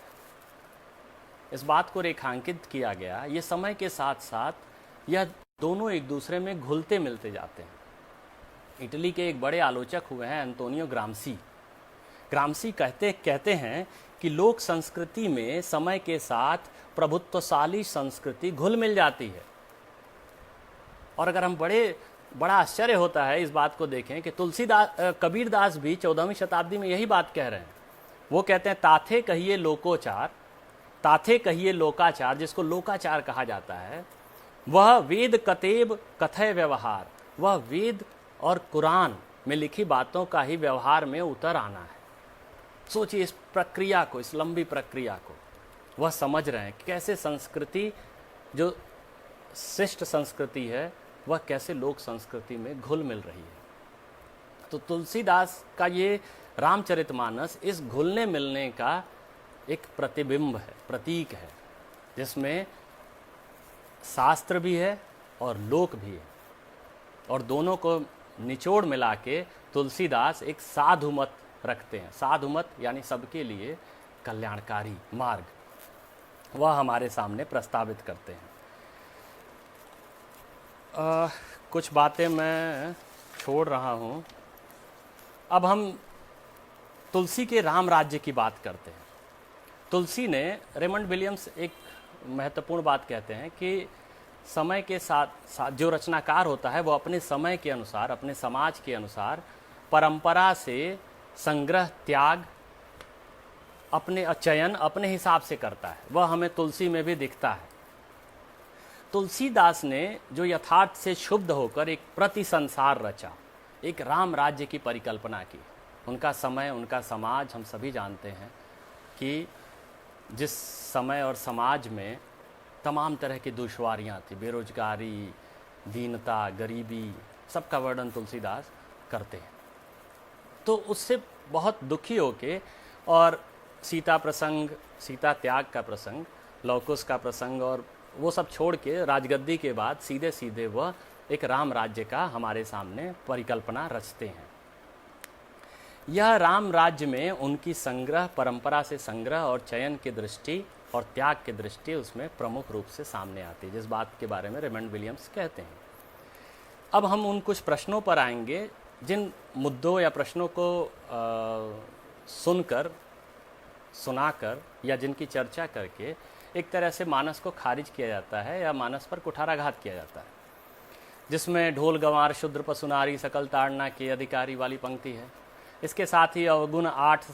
इस बात को रेखांकित किया गया, ये समय के साथ साथ यह दोनों एक दूसरे में घुलते मिलते जाते हैं। इटली के एक बड़े आलोचक हुए हैं एंटोनियो ग्राम्सी। ग्राम्सी कहते हैं कि लोक संस्कृति में समय के साथ प्रभुत्वशाली संस्कृति घुल मिल जाती है। और अगर हम बड़ा आश्चर्य होता है इस बात को देखें कि कबीरदास भी 14वीं शताब्दी में यही बात कह रहे हैं। वो कहते हैं ताथे कहिए लोकोचार, ताथे कहिए लोकाचार, जिसको लोकाचार कहा जाता है, वह वेद कतेब कथय व्यवहार, वह वेद और कुरान में लिखी बातों का ही व्यवहार में उतर आना है। सोचिए इस प्रक्रिया को, इस लंबी प्रक्रिया को वह समझ रहे हैं कि कैसे संस्कृति, जो शिष्ट संस्कृति है, वह कैसे लोक संस्कृति में घुल मिल रही है। तो तुलसीदास का ये रामचरितमानस इस घुलने मिलने का एक प्रतिबिंब है, प्रतीक है, जिसमें शास्त्र भी है और लोक भी है, और दोनों को निचोड़ मिला के तुलसीदास एक साधु मत रखते हैं। साधु मत यानी सबके लिए कल्याणकारी मार्ग, वह हमारे सामने प्रस्तावित करते हैं। कुछ बातें मैं छोड़ रहा हूँ। अब हम तुलसी के राम राज्य की बात करते हैं। तुलसी ने, रेमंड विलियम्स एक महत्वपूर्ण बात कहते हैं कि समय के साथ जो रचनाकार होता है वो अपने समय के अनुसार, अपने समाज के अनुसार परंपरा से संग्रह, त्याग, अपने चयन अपने हिसाब से करता है। वह हमें तुलसी में भी दिखता है। तुलसीदास ने जो यथार्थ से शुद्ध होकर एक प्रति संसार रचा, एक राम राज्य की परिकल्पना की। उनका समय, उनका समाज, हम सभी जानते हैं कि जिस समय और समाज में तमाम तरह की दुश्वारियाँ थी, बेरोजगारी, दीनता, गरीबी, सबका वर्णन तुलसीदास करते हैं। तो उससे बहुत दुखी होके, और सीता प्रसंग, सीता त्याग का प्रसंग, लौकुश का प्रसंग और वो सब छोड़ के राजगद्दी के बाद सीधे सीधे वह एक राम राज्य का हमारे सामने परिकल्पना रचते हैं। यह राम राज्य में उनकी संग्रह, परंपरा से संग्रह और चयन की दृष्टि और त्याग की दृष्टि उसमें प्रमुख रूप से सामने आती है, जिस बात के बारे में रेमंड विलियम्स कहते हैं। अब हम उन कुछ प्रश्नों पर आएंगे जिन मुद्दों या प्रश्नों को सुनकर, सुनाकर या जिनकी चर्चा करके एक तरह से मानस को खारिज किया जाता है या मानस पर कुठाराघात किया जाता है, जिसमें ढोल गंवार शूद्र पशुनारी सकल ताड़ना के अधिकारी वाली पंक्ति है। इसके साथ ही अवगुण 8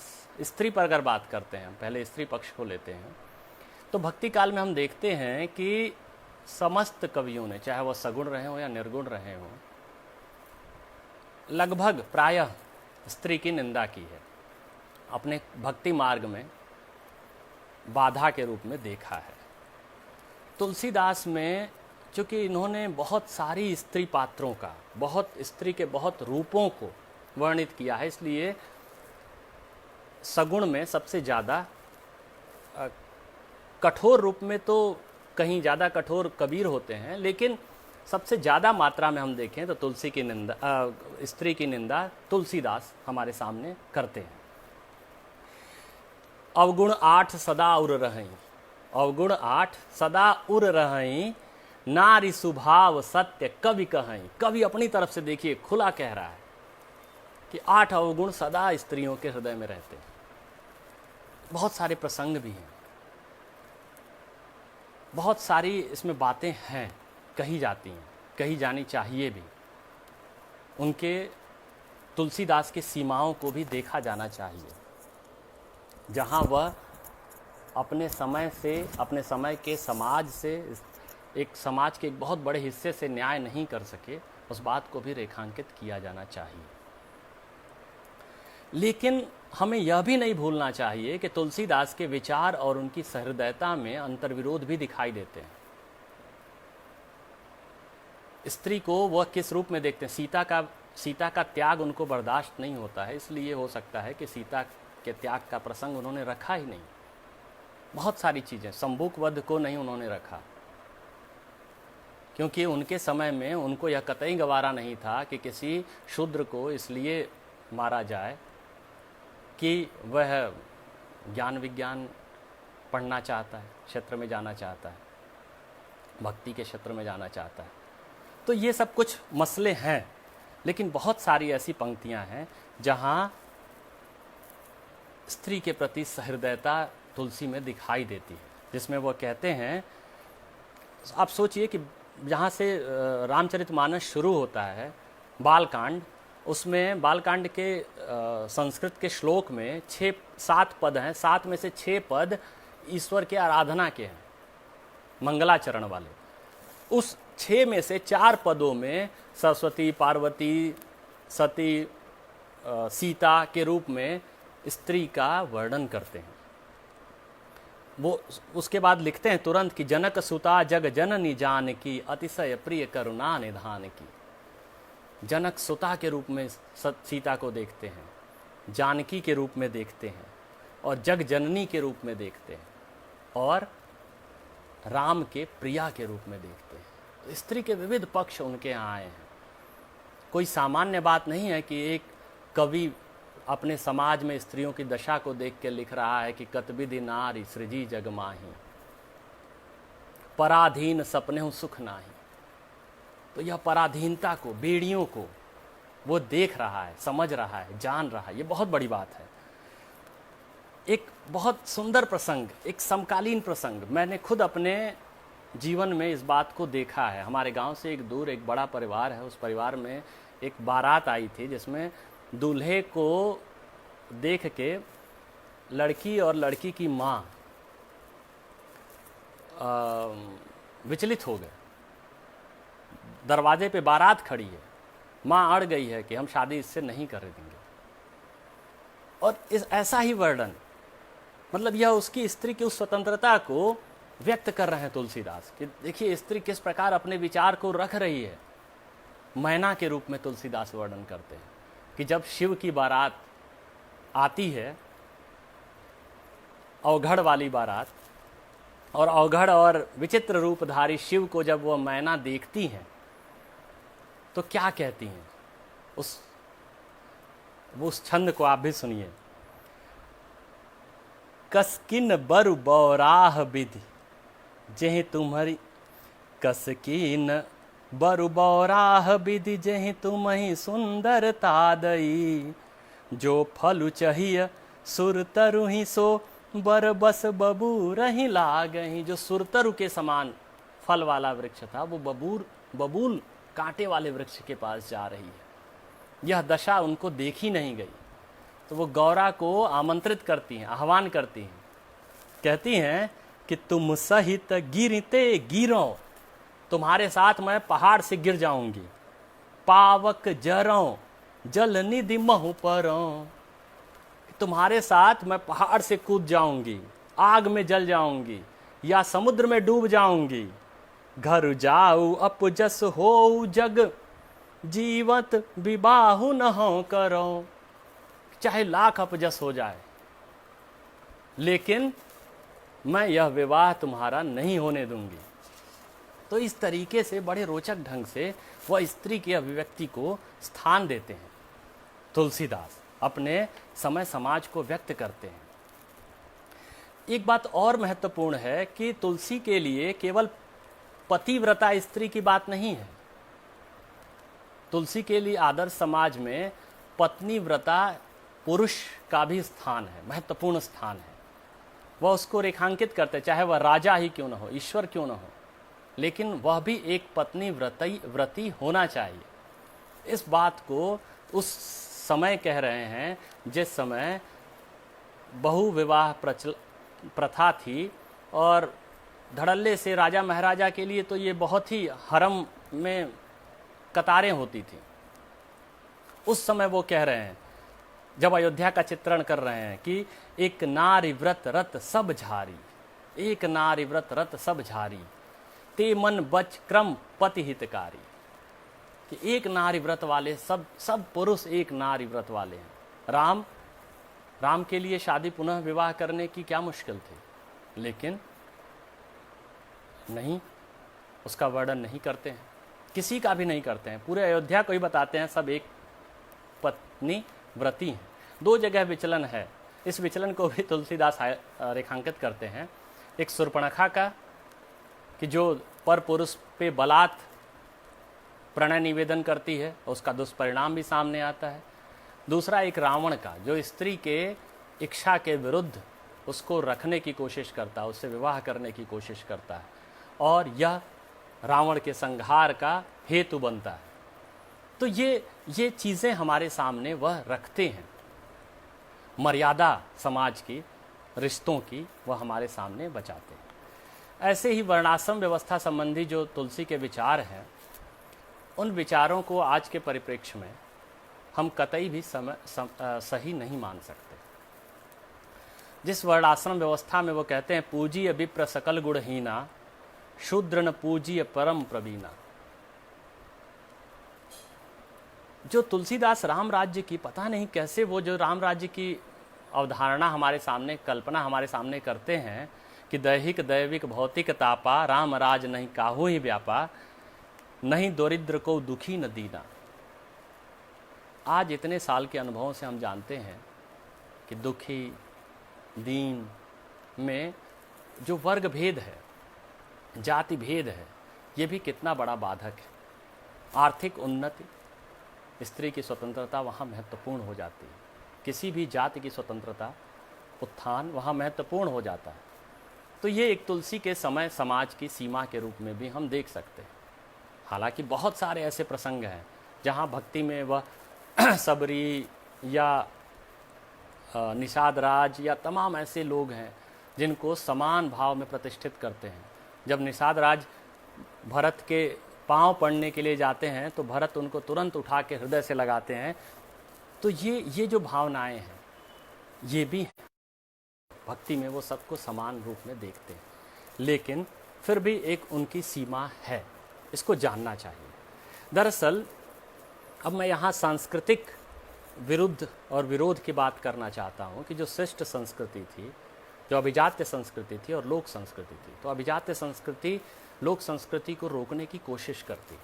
स्त्री पर अगर बात करते हैं, पहले स्त्री पक्ष को लेते हैं, तो भक्ति काल में हम देखते हैं कि समस्त कवियों ने, चाहे वह सगुण रहे हों या निर्गुण रहे हों, लगभग प्रायः स्त्री की निंदा की है, अपने भक्ति मार्ग में बाधा के रूप में देखा है। तुलसीदास में चूँकि इन्होंने बहुत सारी स्त्री पात्रों का, बहुत स्त्री के बहुत रूपों को वर्णित किया है, इसलिए सगुण में सबसे ज़्यादा कठोर रूप में तो कहीं ज़्यादा कठोर कबीर होते हैं, लेकिन सबसे ज़्यादा मात्रा में हम देखें तो तुलसी की निंदा, स्त्री की निंदा तुलसीदास हमारे सामने करते हैं। अवगुण 8 सदा उर रहई, अवगुण 8 सदा उर रहई, नारी सुभाव सत्य कवि कहई। कवि अपनी तरफ से देखिए खुला कह रहा है कि 8 अवगुण सदा स्त्रियों के हृदय में रहते हैं। बहुत सारे प्रसंग भी हैं, बहुत सारी इसमें बातें हैं, कही जाती हैं, कही जानी चाहिए भी। उनके, तुलसीदास की सीमाओं को भी देखा जाना चाहिए, जहाँ वह अपने समय से, अपने समय के समाज से, एक समाज के एक बहुत बड़े हिस्से से न्याय नहीं कर सके, उस बात को भी रेखांकित किया जाना चाहिए। लेकिन हमें यह भी नहीं भूलना चाहिए कि तुलसीदास के विचार और उनकी सहृदयता में अंतर्विरोध भी दिखाई देते हैं। स्त्री को वह किस रूप में देखते हैं? सीता का त्याग उनको बर्दाश्त नहीं होता है, इसलिए हो सकता है कि सीता के त्याग का प्रसंग उन्होंने रखा ही नहीं। बहुत सारी चीज़ें, शंभुक वध को नहीं उन्होंने रखा, क्योंकि उनके समय में उनको यह कतई गवारा नहीं था कि किसी शूद्र को इसलिए मारा जाए कि वह ज्ञान विज्ञान पढ़ना चाहता है, क्षेत्र में जाना चाहता है, भक्ति के क्षेत्र में जाना चाहता है। तो ये सब कुछ मसले हैं, लेकिन बहुत सारी ऐसी पंक्तियां हैं जहाँ स्त्री के प्रति सहृदयता तुलसी में दिखाई देती है, जिसमें वह कहते हैं, आप सोचिए कि जहाँ से रामचरितमानस शुरू होता है, बालकांड, उसमें बालकांड के संस्कृत के श्लोक में 7 पद हैं, 7 में से 6 पद ईश्वर के आराधना के हैं, मंगलाचरण वाले। उस 6 में से 4 पदों में सरस्वती, पार्वती, सती, सीता के रूप में स्त्री का वर्णन करते हैं। वो उसके बाद लिखते हैं तुरंत कि जनक सुता जग जननी जान की, अतिशय प्रिय करुणा निधान की। जनक सुता के रूप में सीता को देखते हैं, जानकी के रूप में देखते हैं और जग जननी के रूप में देखते हैं और राम के प्रिया के रूप में देखते हैं। तो स्त्री के विविध पक्ष उनके यहाँ आए हैं। कोई सामान्य बात नहीं है कि एक कवि अपने समाज में स्त्रियों की दशा को देख के लिख रहा है कि कतबिधि नारी सृजी जग माही, पराधीन सपने हूँ सुख नाही। तो यह पराधीनता को, बेड़ियों को वो देख रहा है, समझ रहा है, जान रहा है। ये बहुत बड़ी बात है। एक बहुत सुंदर प्रसंग, एक समकालीन प्रसंग, मैंने खुद अपने जीवन में इस बात को देखा है। हमारे गांव से एक दूर एक बड़ा परिवार है, उस परिवार में एक बारात आई थी जिसमें दूल्हे को देख के लड़की और लड़की की माँ विचलित हो गए। दरवाजे पे बारात खड़ी है, माँ अड़ गई है कि हम शादी इससे नहीं कर देंगे। और इस ऐसा ही वर्णन, मतलब यह उसकी स्त्री की उस स्वतंत्रता को व्यक्त कर रहे हैं तुलसीदास कि देखिए स्त्री किस प्रकार अपने विचार को रख रही है। मैना के रूप में तुलसीदास वर्णन करते हैं कि जब शिव की बारात आती है, अवघड़ वाली बारात, और अवघड़ और विचित्र रूपधारी शिव को जब वह मैना देखती हैं तो क्या कहती हैं, उस छंद को आप भी सुनिए। कसकिन बरु बौराह विधि जेहि तुम्हारी, कसकिन बरु बौराह विधि जेहि तुम्हि सुंदरता दई, जो फलु चाहिए सुरतरु ही सो बर बस बबूर ही लागही। जो सुरतरु के समान फल वाला वृक्ष था वो बबूल कांटे वाले वृक्ष के पास जा रही है। यह दशा उनको देखी नहीं गई। तो वो गौरा को आमंत्रित करती हैं, आह्वान करती हैं, कहती हैं कि तुम सहित गिरते गिरो, तुम्हारे साथ मैं पहाड़ से गिर जाऊंगी। पावक जरों जल निधि महु परों, तुम्हारे साथ मैं पहाड़ से कूद जाऊंगी, आग में जल जाऊंगी या समुद्र में डूब जाऊंगी। घर जाऊ अपजस हो जग जीवत विबाहु न हो करो, चाहे लाख अपजस हो जाए लेकिन मैं यह विवाह तुम्हारा नहीं होने दूंगी। तो इस तरीके से बड़े रोचक ढंग से वह स्त्री की अभिव्यक्ति को स्थान देते हैं। तुलसीदास अपने समय समाज को व्यक्त करते हैं। एक बात और महत्वपूर्ण है कि तुलसी के लिए केवल पतिव्रता स्त्री की बात नहीं है। तुलसी के लिए आदर्श समाज में पत्नी व्रता पुरुष का भी स्थान है, महत्वपूर्ण स्थान है। वह उसको रेखांकित करते, चाहे वह राजा ही क्यों न हो, ईश्वर क्यों न हो, लेकिन वह भी एक पत्नी व्रती होना चाहिए। इस बात को उस समय कह रहे हैं जिस समय बहु विवाह प्रथा थी और धड़ल्ले से राजा महाराजा के लिए तो ये बहुत ही हरम में कतारें होती थी। उस समय वो कह रहे हैं, जब अयोध्या का चित्रण कर रहे हैं कि एक नारी व्रत रत सब झारी, एक नारी व्रत रत सब झारी, ते मन बच क्रम पति हितकारी। कि एक नारी व्रत वाले सब पुरुष एक नारी व्रत वाले हैं। राम के लिए शादी पुनः विवाह करने की क्या मुश्किल थी, लेकिन नहीं, उसका वर्णन नहीं करते हैं, किसी का भी नहीं करते हैं। पूरे अयोध्या को ही बताते हैं सब एक पत्नी व्रती हैं। दो जगह विचलन है, इस विचलन को भी तुलसीदास रेखांकित करते हैं। एक शूर्पणखा का कि जो पर पुरुष पे बलात् प्रणय निवेदन करती है, उसका दुष्परिणाम भी सामने आता है। दूसरा एक रावण का, जो स्त्री के इच्छा के विरुद्ध उसको रखने की कोशिश करता है, उससे विवाह करने की कोशिश करता है, और यह रावण के संहार का हेतु बनता है। तो ये चीज़ें हमारे सामने वह रखते हैं। मर्यादा समाज की, रिश्तों की, वह हमारे सामने बचाते हैं। ऐसे ही वर्णाश्रम व्यवस्था संबंधी जो तुलसी के विचार हैं, उन विचारों को आज के परिप्रेक्ष्य में हम कतई भी सही नहीं मान सकते। जिस वर्णाश्रम व्यवस्था में वो कहते हैं पूजीय विप्र सकल गुणहीना, शूद्र न पूजीय परम प्रवीणा, जो तुलसीदास राम राज्य की, पता नहीं कैसे वो जो राम राज्य की अवधारणा हमारे सामने, कल्पना हमारे सामने करते हैं कि दैहिक दैविक भौतिक तापा, राम राज नहीं काहू ही व्यापा, नहीं दरिद्र को दुखी न दीना। आज इतने साल के अनुभवों से हम जानते हैं कि दुखी दीन में जो वर्ग भेद है, जाति भेद है, ये भी कितना बड़ा बाधक है। आर्थिक उन्नति, स्त्री की स्वतंत्रता वहाँ महत्वपूर्ण हो जाती है। किसी भी जाति की स्वतंत्रता, उत्थान वहाँ महत्वपूर्ण हो जाता है। तो ये एक तुलसी के समय समाज की सीमा के रूप में भी हम देख सकते हैं। हालांकि बहुत सारे ऐसे प्रसंग हैं जहाँ भक्ति में वह सबरी या निषाद राज या तमाम ऐसे लोग हैं जिनको समान भाव में प्रतिष्ठित करते हैं। जब निषाद राज भरत के पांव पड़ने के लिए जाते हैं तो भरत उनको तुरंत उठा के हृदय से लगाते हैं। तो ये जो भावनाएं हैं ये भी हैं। भक्ति में वो सबको समान रूप में देखते हैं, लेकिन फिर भी एक उनकी सीमा है, इसको जानना चाहिए। दरअसल अब मैं यहाँ सांस्कृतिक विरुद्ध और विरोध की बात करना चाहता हूँ कि जो श्रेष्ठ संस्कृति थी, जो अभिजात्य संस्कृति थी और लोक संस्कृति थी, तो अभिजात्य संस्कृति लोक संस्कृति को रोकने की कोशिश करती,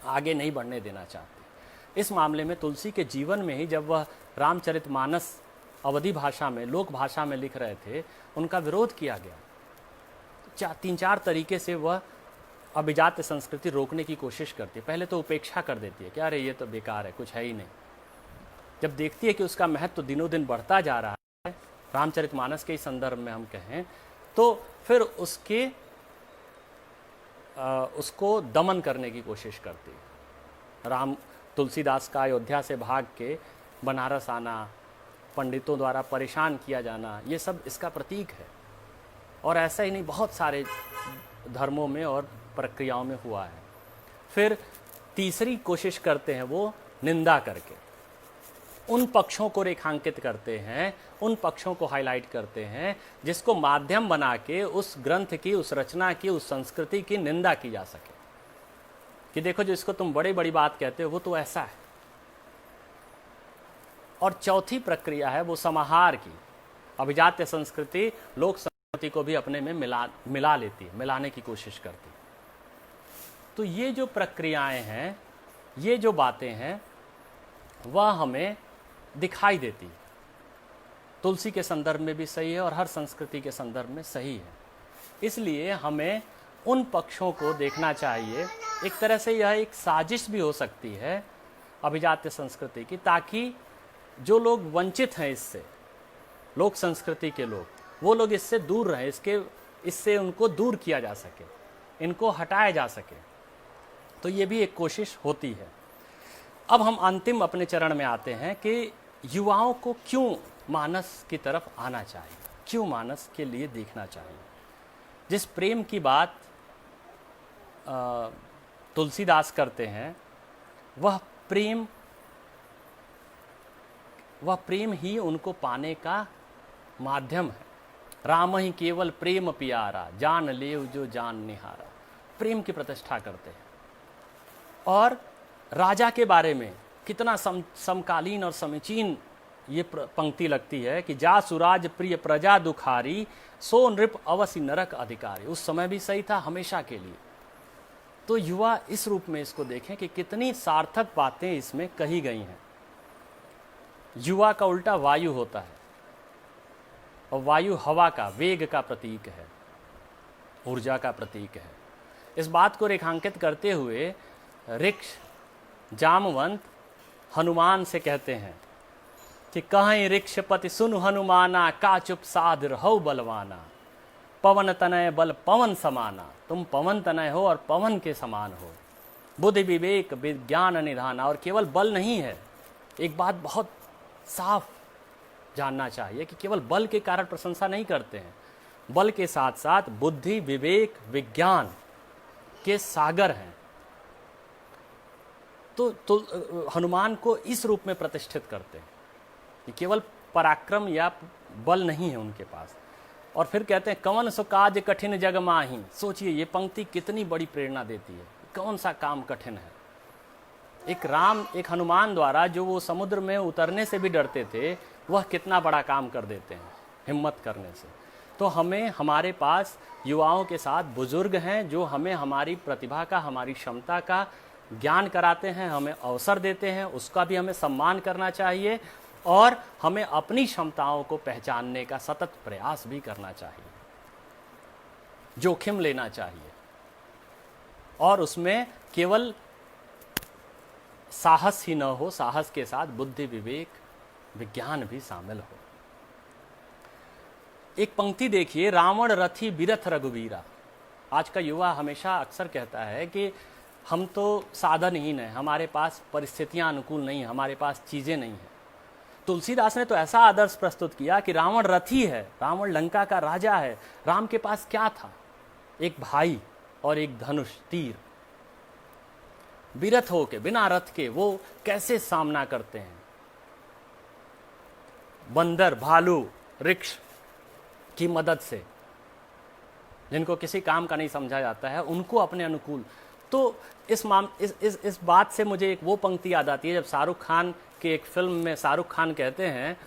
आगे नहीं बढ़ने देना चाहती। इस मामले में तुलसी के जीवन में ही जब वह रामचरितमानस अवधी भाषा में, लोक भाषा में लिख रहे थे, उनका विरोध किया गया। 3-4 तरीके से वह अभिजात्य संस्कृति रोकने की कोशिश करती है। पहले तो उपेक्षा कर देती है कि अरे ये तो बेकार है, कुछ है ही नहीं। जब देखती है कि उसका महत्व दिनों दिन बढ़ता जा रहा है, रामचरितमानस के संदर्भ में हम कहें, तो फिर उसको दमन करने की कोशिश करती है। तुलसीदास का अयोध्या से भाग के बनारस आना, पंडितों द्वारा परेशान किया जाना, ये सब इसका प्रतीक है। और ऐसा ही नहीं, बहुत सारे धर्मों में और प्रक्रियाओं में हुआ है। फिर तीसरी कोशिश करते हैं वो निंदा करके, उन पक्षों को रेखांकित करते हैं, उन पक्षों को हाईलाइट करते हैं जिसको माध्यम बना के उस ग्रंथ की, उस रचना की, उस संस्कृति की निंदा की जा सके कि देखो जो इसको तुम बड़ी बड़ी बात कहते हो वो तो ऐसा है। और चौथी प्रक्रिया है वो समाहार की। अभिजात्य संस्कृति लोक संस्कृति को भी अपने में मिला लेती है, मिलाने की कोशिश करती है। तो ये जो प्रक्रियाएं हैं, ये जो बातें हैं, वह हमें दिखाई देती है। तुलसी के संदर्भ में भी सही है और हर संस्कृति के संदर्भ में सही है। इसलिए हमें उन पक्षों को देखना चाहिए। एक तरह से यह एक साजिश भी हो सकती है अभिजात्य संस्कृति की, ताकि जो लोग वंचित हैं इससे, लोक संस्कृति के लोग, वो लोग इससे दूर रहें, इससे उनको दूर किया जा सके, इनको हटाया जा सके। तो ये भी एक कोशिश होती है। अब हम अंतिम अपने चरण में आते हैं कि युवाओं को क्यों मानस की तरफ आना चाहिए, क्यों मानस के लिए देखना चाहिए। जिस प्रेम की बात तुलसीदास करते हैं, वह प्रेम ही उनको पाने का माध्यम है। राम ही केवल प्रेम प्यारा, जान लेव जो जान निहारा। प्रेम की प्रतिष्ठा करते हैं। और राजा के बारे में कितना समकालीन और समीचीन ये पंक्ति लगती है कि जा सुराज प्रिय प्रजा दुखारी, सो नृप अवसि नरक अधिकारी। उस समय भी सही था, हमेशा के लिए। तो युवा इस रूप में इसको देखें कि कितनी सार्थक बातें इसमें कही गई हैं। युवा का उल्टा वायु होता है, और वायु हवा का, वेग का प्रतीक है, ऊर्जा का प्रतीक है। इस बात को रेखांकित करते हुए ऋक्ष जामवंत हनुमान से कहते हैं कि कहीं ऋक्षपति सुन हनुमाना, का चुप साध रहो बलवाना। पवन तनय बल पवन समाना, तुम पवन तनय हो और पवन के समान हो। बुद्धि विवेक विज्ञान निधाना। और केवल बल नहीं है, एक बात बहुत साफ जानना चाहिए कि केवल बल के कारण प्रशंसा नहीं करते हैं, बल के साथ साथ बुद्धि विवेक विज्ञान के सागर हैं। तो हनुमान को इस रूप में प्रतिष्ठित करते हैं कि केवल पराक्रम या बल नहीं है उनके पास। और फिर कहते हैं कवन सो काज कठिन जग माही। सोचिए ये पंक्ति कितनी बड़ी प्रेरणा देती है। कौन सा काम कठिन है। एक हनुमान द्वारा जो वो समुद्र में उतरने से भी डरते थे, वह कितना बड़ा काम कर देते हैं हिम्मत करने से। तो हमें, हमारे पास युवाओं के साथ बुजुर्ग हैं जो हमें हमारी प्रतिभा का, हमारी क्षमता का ज्ञान कराते हैं, हमें अवसर देते हैं, उसका भी हमें सम्मान करना चाहिए और हमें अपनी क्षमताओं को पहचानने का सतत प्रयास भी करना चाहिए, जोखिम लेना चाहिए और उसमें केवल साहस ही न हो, साहस के साथ बुद्धि, विवेक, विज्ञान भी शामिल हो। एक पंक्ति देखिए, रावण रथी बिरथ रघुवीरा। आज का युवा हमेशा अक्सर कहता है कि हम तो साधनहीन हैं, हमारे पास परिस्थितियां अनुकूल नहीं हैं, हमारे पास चीज़ें नहीं हैं। तुलसीदास ने तो ऐसा आदर्श प्रस्तुत किया कि रावण रथी है, रावण लंका का राजा है, राम के पास क्या था? एक भाई और एक धनुष, तीर। बिरथ होके, बिना रथ के वो कैसे सामना करते हैं? बंदर, भालू, वृक्ष की मदद से, जिनको किसी काम का नहीं समझा जाता है, उनको अपने अनुकूल। तो इस बात से मुझे एक वो पंक्ति याद आती है जब शाहरुख खान के एक फिल्म में शाहरुख खान कहते हैं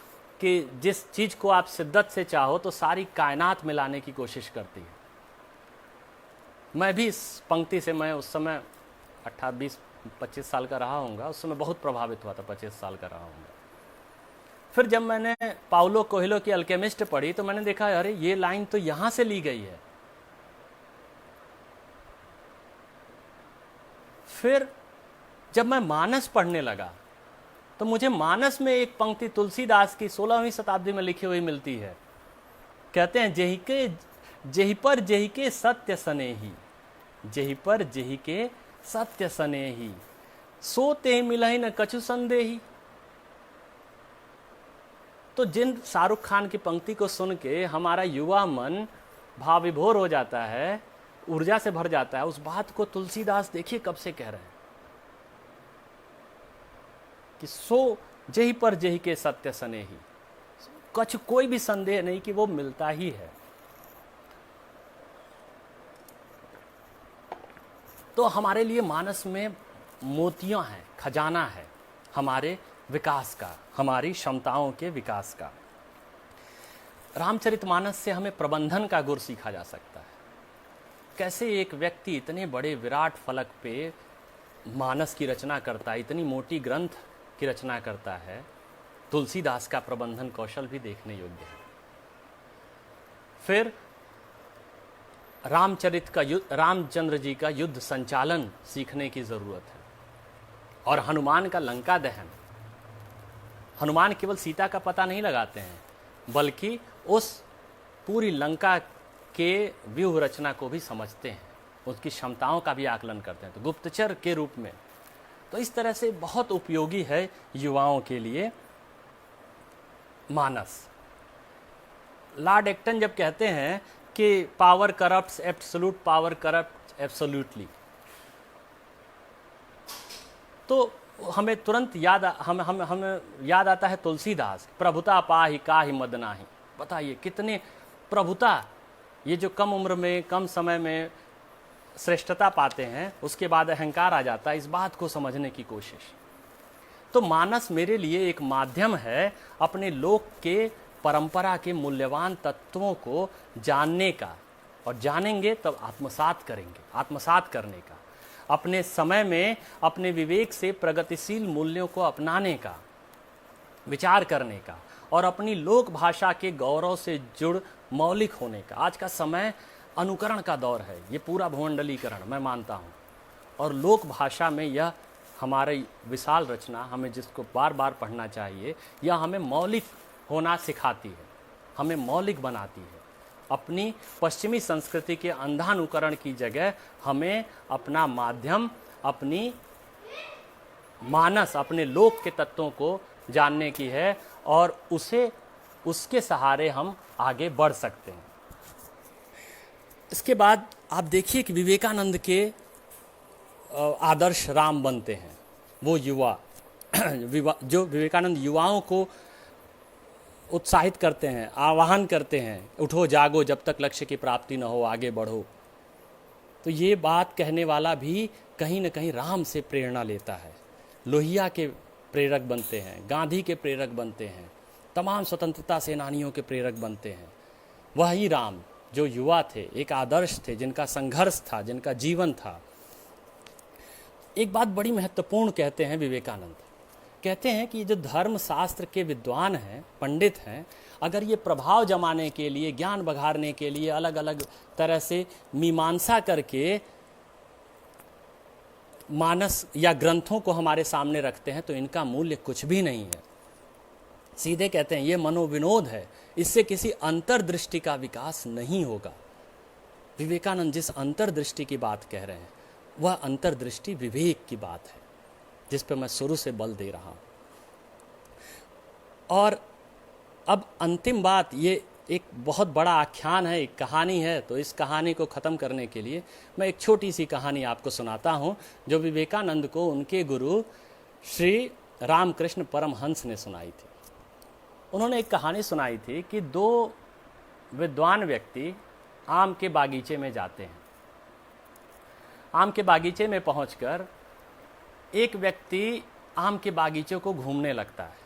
कि जिस चीज़ को आप शिद्दत से चाहो तो सारी कायनात मिलाने की कोशिश करती है। मैं भी इस पंक्ति से, मैं उस समय 18-20-25 साल का रहा हूँगा, उस समय बहुत प्रभावित हुआ था, 25 साल का रहा हूँगा। फिर जब मैंने पाउलो कोएल्हो की अल्केमिस्ट पढ़ी तो मैंने देखा, अरे ये लाइन तो यहाँ से ली गई है। फिर जब मैं मानस पढ़ने लगा तो मुझे मानस में एक पंक्ति तुलसीदास की 16वीं शताब्दी में लिखी हुई मिलती है। कहते हैं, जेहि पर जेहि के सत्य सनेही, जेहि पर जेहि के सत्य सनेही, सो ते मिलहि न कछु संदेही। तो जिन शाहरुख खान की पंक्ति को सुन के हमारा युवा मन भाव विभोर हो जाता है, ऊर्जा से भर जाता है, उस बात को तुलसीदास देखिए कब से कह रहे हैं कि सो जेहि पर जेहि के सत्य सनेही, कुछ कोई भी संदेह नहीं कि वो मिलता ही है। तो हमारे लिए मानस में मोतियां हैं, खजाना है हमारे विकास का, हमारी क्षमताओं के विकास का। रामचरितमानस से हमें प्रबंधन का गुर सीखा जा सकता है। कैसे एक व्यक्ति इतने बड़े विराट फलक पे मानस की रचना करता है, इतनी मोटी ग्रंथ की रचना करता है। तुलसीदास का प्रबंधन कौशल भी देखने योग्य है। फिर रामचंद्र जी का युद्ध संचालन सीखने की जरूरत है। और हनुमान का लंका दहन, हनुमान केवल सीता का पता नहीं लगाते हैं बल्कि उस पूरी लंका के व्यूह रचना को भी समझते हैं, उसकी क्षमताओं का भी आकलन करते हैं, तो गुप्तचर के रूप में। तो इस तरह से बहुत उपयोगी है युवाओं के लिए मानस। लॉर्ड एक्टन जब कहते हैं कि power corrupts absolute, power corrupt absolutely, तो हमें तुरंत हमें याद आता है तुलसीदास, प्रभुता पाहि काहि मद नाहि। बताइए कितने प्रभुता, ये जो कम उम्र में, कम समय में श्रेष्ठता पाते हैं, उसके बाद अहंकार आ जाता है। इस बात को समझने की कोशिश। तो मानस मेरे लिए एक माध्यम है अपने लोक के परंपरा के मूल्यवान तत्वों को जानने का, और जानेंगे तब आत्मसात करेंगे, आत्मसात करने का, अपने समय में अपने विवेक से प्रगतिशील मूल्यों को अपनाने का, विचार करने का, और अपनी लोक भाषा के गौरव से जुड़ मौलिक होने का। आज का समय अनुकरण का दौर है, ये पूरा भूमंडलीकरण मैं मानता हूँ, और लोक भाषा में यह हमारी विशाल रचना, हमें जिसको बार बार पढ़ना चाहिए, यह हमें मौलिक होना सिखाती है, हमें मौलिक बनाती है। अपनी पश्चिमी संस्कृति के अंधानुकरण की जगह हमें अपना माध्यम, अपनी मानस, अपने लोक के तत्वों को जानने की है, और उसके सहारे हम आगे बढ़ सकते हैं। इसके बाद आप देखिए कि विवेकानंद के आदर्श राम बनते हैं। वो युवा जो विवेकानंद युवाओं को उत्साहित करते हैं, आह्वान करते हैं, उठो जागो जब तक लक्ष्य की प्राप्ति न हो, आगे बढ़ो। तो ये बात कहने वाला भी कहीं न कहीं राम से प्रेरणा लेता है। लोहिया के प्रेरक बनते हैं, गांधी के प्रेरक बनते हैं, तमाम स्वतंत्रता सेनानियों के प्रेरक बनते हैं। वही राम जो युवा थे, एक आदर्श थे, जिनका संघर्ष था, जिनका जीवन था। एक बात बड़ी महत्वपूर्ण कहते हैं विवेकानंद, कहते हैं कि जो धर्म शास्त्र के विद्वान हैं, पंडित हैं, अगर ये प्रभाव जमाने के लिए, ज्ञान बघाड़ने के लिए अलग अलग तरह से मीमांसा करके मानस या ग्रंथों को हमारे सामने रखते हैं तो इनका मूल्य कुछ भी नहीं है। सीधे कहते हैं ये मनोविनोद है, इससे किसी अंतर्दृष्टि का विकास नहीं होगा। विवेकानंद जिस अंतर्दृष्टि की बात कह रहे हैं वह अंतर्दृष्टि विवेक की बात है, जिस पर मैं शुरू से बल दे रहा हूं। और अब अंतिम बात, ये एक बहुत बड़ा आख्यान है, एक कहानी है, तो इस कहानी को ख़त्म करने के लिए मैं एक छोटी सी कहानी आपको सुनाता हूं जो विवेकानंद को उनके गुरु श्री रामकृष्ण परमहंस ने सुनाई थी। उन्होंने एक कहानी सुनाई थी कि दो विद्वान व्यक्ति आम के बागीचे में जाते हैं। आम के बागीचे में पहुंचकर एक व्यक्ति आम के बागीचे को घूमने लगता है,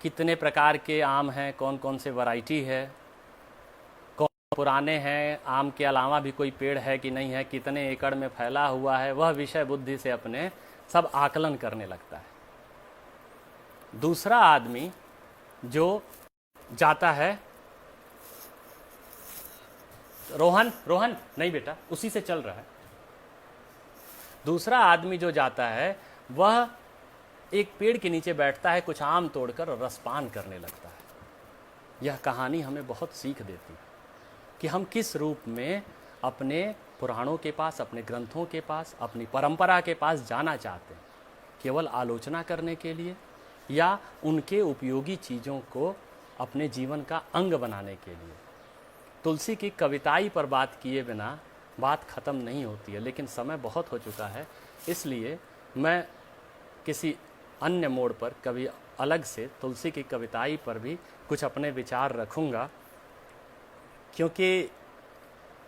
कितने प्रकार के आम हैं, कौन कौन से वैरायटी है, कौन पुराने हैं, आम के अलावा भी कोई पेड़ है कि नहीं है, कितने एकड़ में फैला हुआ है, वह विषय बुद्धि से अपने सब आकलन करने लगता है। दूसरा आदमी जो जाता है, रोहन रोहन नहीं बेटा, उसी से चल रहा है। दूसरा आदमी जो जाता है वह एक पेड़ के नीचे बैठता है, कुछ आम तोड़कर रसपान करने लगता है। यह कहानी हमें बहुत सीख देती है कि हम किस रूप में अपने पुराणों के पास, अपने ग्रंथों के पास, अपनी परंपरा के पास जाना चाहते हैं, केवल आलोचना करने के लिए या उनके उपयोगी चीज़ों को अपने जीवन का अंग बनाने के लिए। तुलसी की कविताई पर बात किए बिना बात ख़त्म नहीं होती है, लेकिन समय बहुत हो चुका है, इसलिए मैं किसी अन्य मोड़ पर कभी अलग से तुलसी की कविताई पर भी कुछ अपने विचार रखूँगा। क्योंकि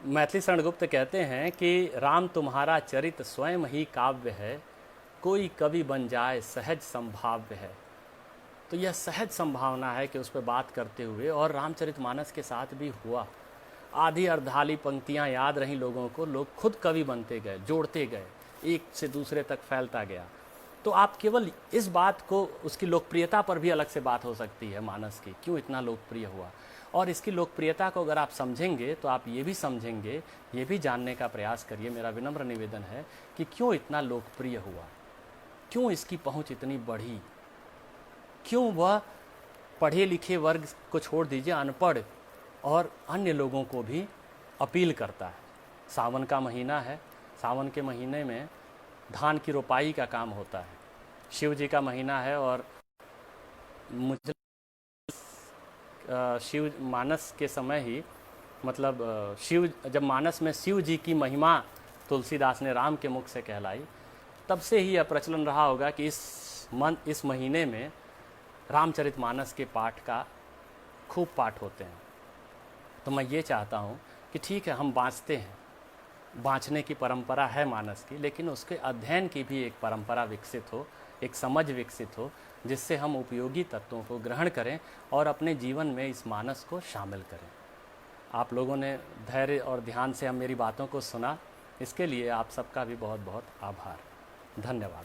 मैथिली शरण गुप्त कहते हैं कि राम तुम्हारा चरित स्वयं ही काव्य है, कोई कवि बन जाए सहज संभाव्य है। तो यह सहज संभावना है कि उस पर बात करते हुए, और रामचरितमानस के साथ भी हुआ, आधी अर्धाली पंक्तियां याद रहीं लोगों को, लोग खुद कवि बनते गए, जोड़ते गए, एक से दूसरे तक फैलता गया। तो आप केवल इस बात को, उसकी लोकप्रियता पर भी अलग से बात हो सकती है, मानस की क्यों इतना लोकप्रिय हुआ, और इसकी लोकप्रियता को अगर आप समझेंगे तो आप ये भी समझेंगे, ये भी जानने का प्रयास करिए, मेरा विनम्र निवेदन है, कि क्यों इतना लोकप्रिय हुआ, क्यों इसकी पहुंच इतनी बढ़ी, क्यों वह पढ़े लिखे वर्ग को छोड़ दीजिए, अनपढ़ और अन्य लोगों को भी अपील करता है। सावन का महीना है, सावन के महीने में धान की रोपाई का काम होता है, शिव जी का महीना है, और मुझे शिव मानस के समय ही, मतलब शिव, जब मानस में शिव जी की महिमा तुलसीदास ने राम के मुख से कहलाई, तब से ही यह प्रचलन रहा होगा कि इस महीने में रामचरितमानस के पाठ का खूब पाठ होते हैं। तो मैं ये चाहता हूँ कि ठीक है, हम बाँचते हैं, बाँचने की परंपरा है मानस की, लेकिन उसके अध्ययन की भी एक परंपरा विकसित हो, एक समझ विकसित हो, जिससे हम उपयोगी तत्वों को ग्रहण करें और अपने जीवन में इस मानस को शामिल करें। आप लोगों ने धैर्य और ध्यान से हम मेरी बातों को सुना, इसके लिए आप सबका भी बहुत बहुत आभार। धन्यवाद।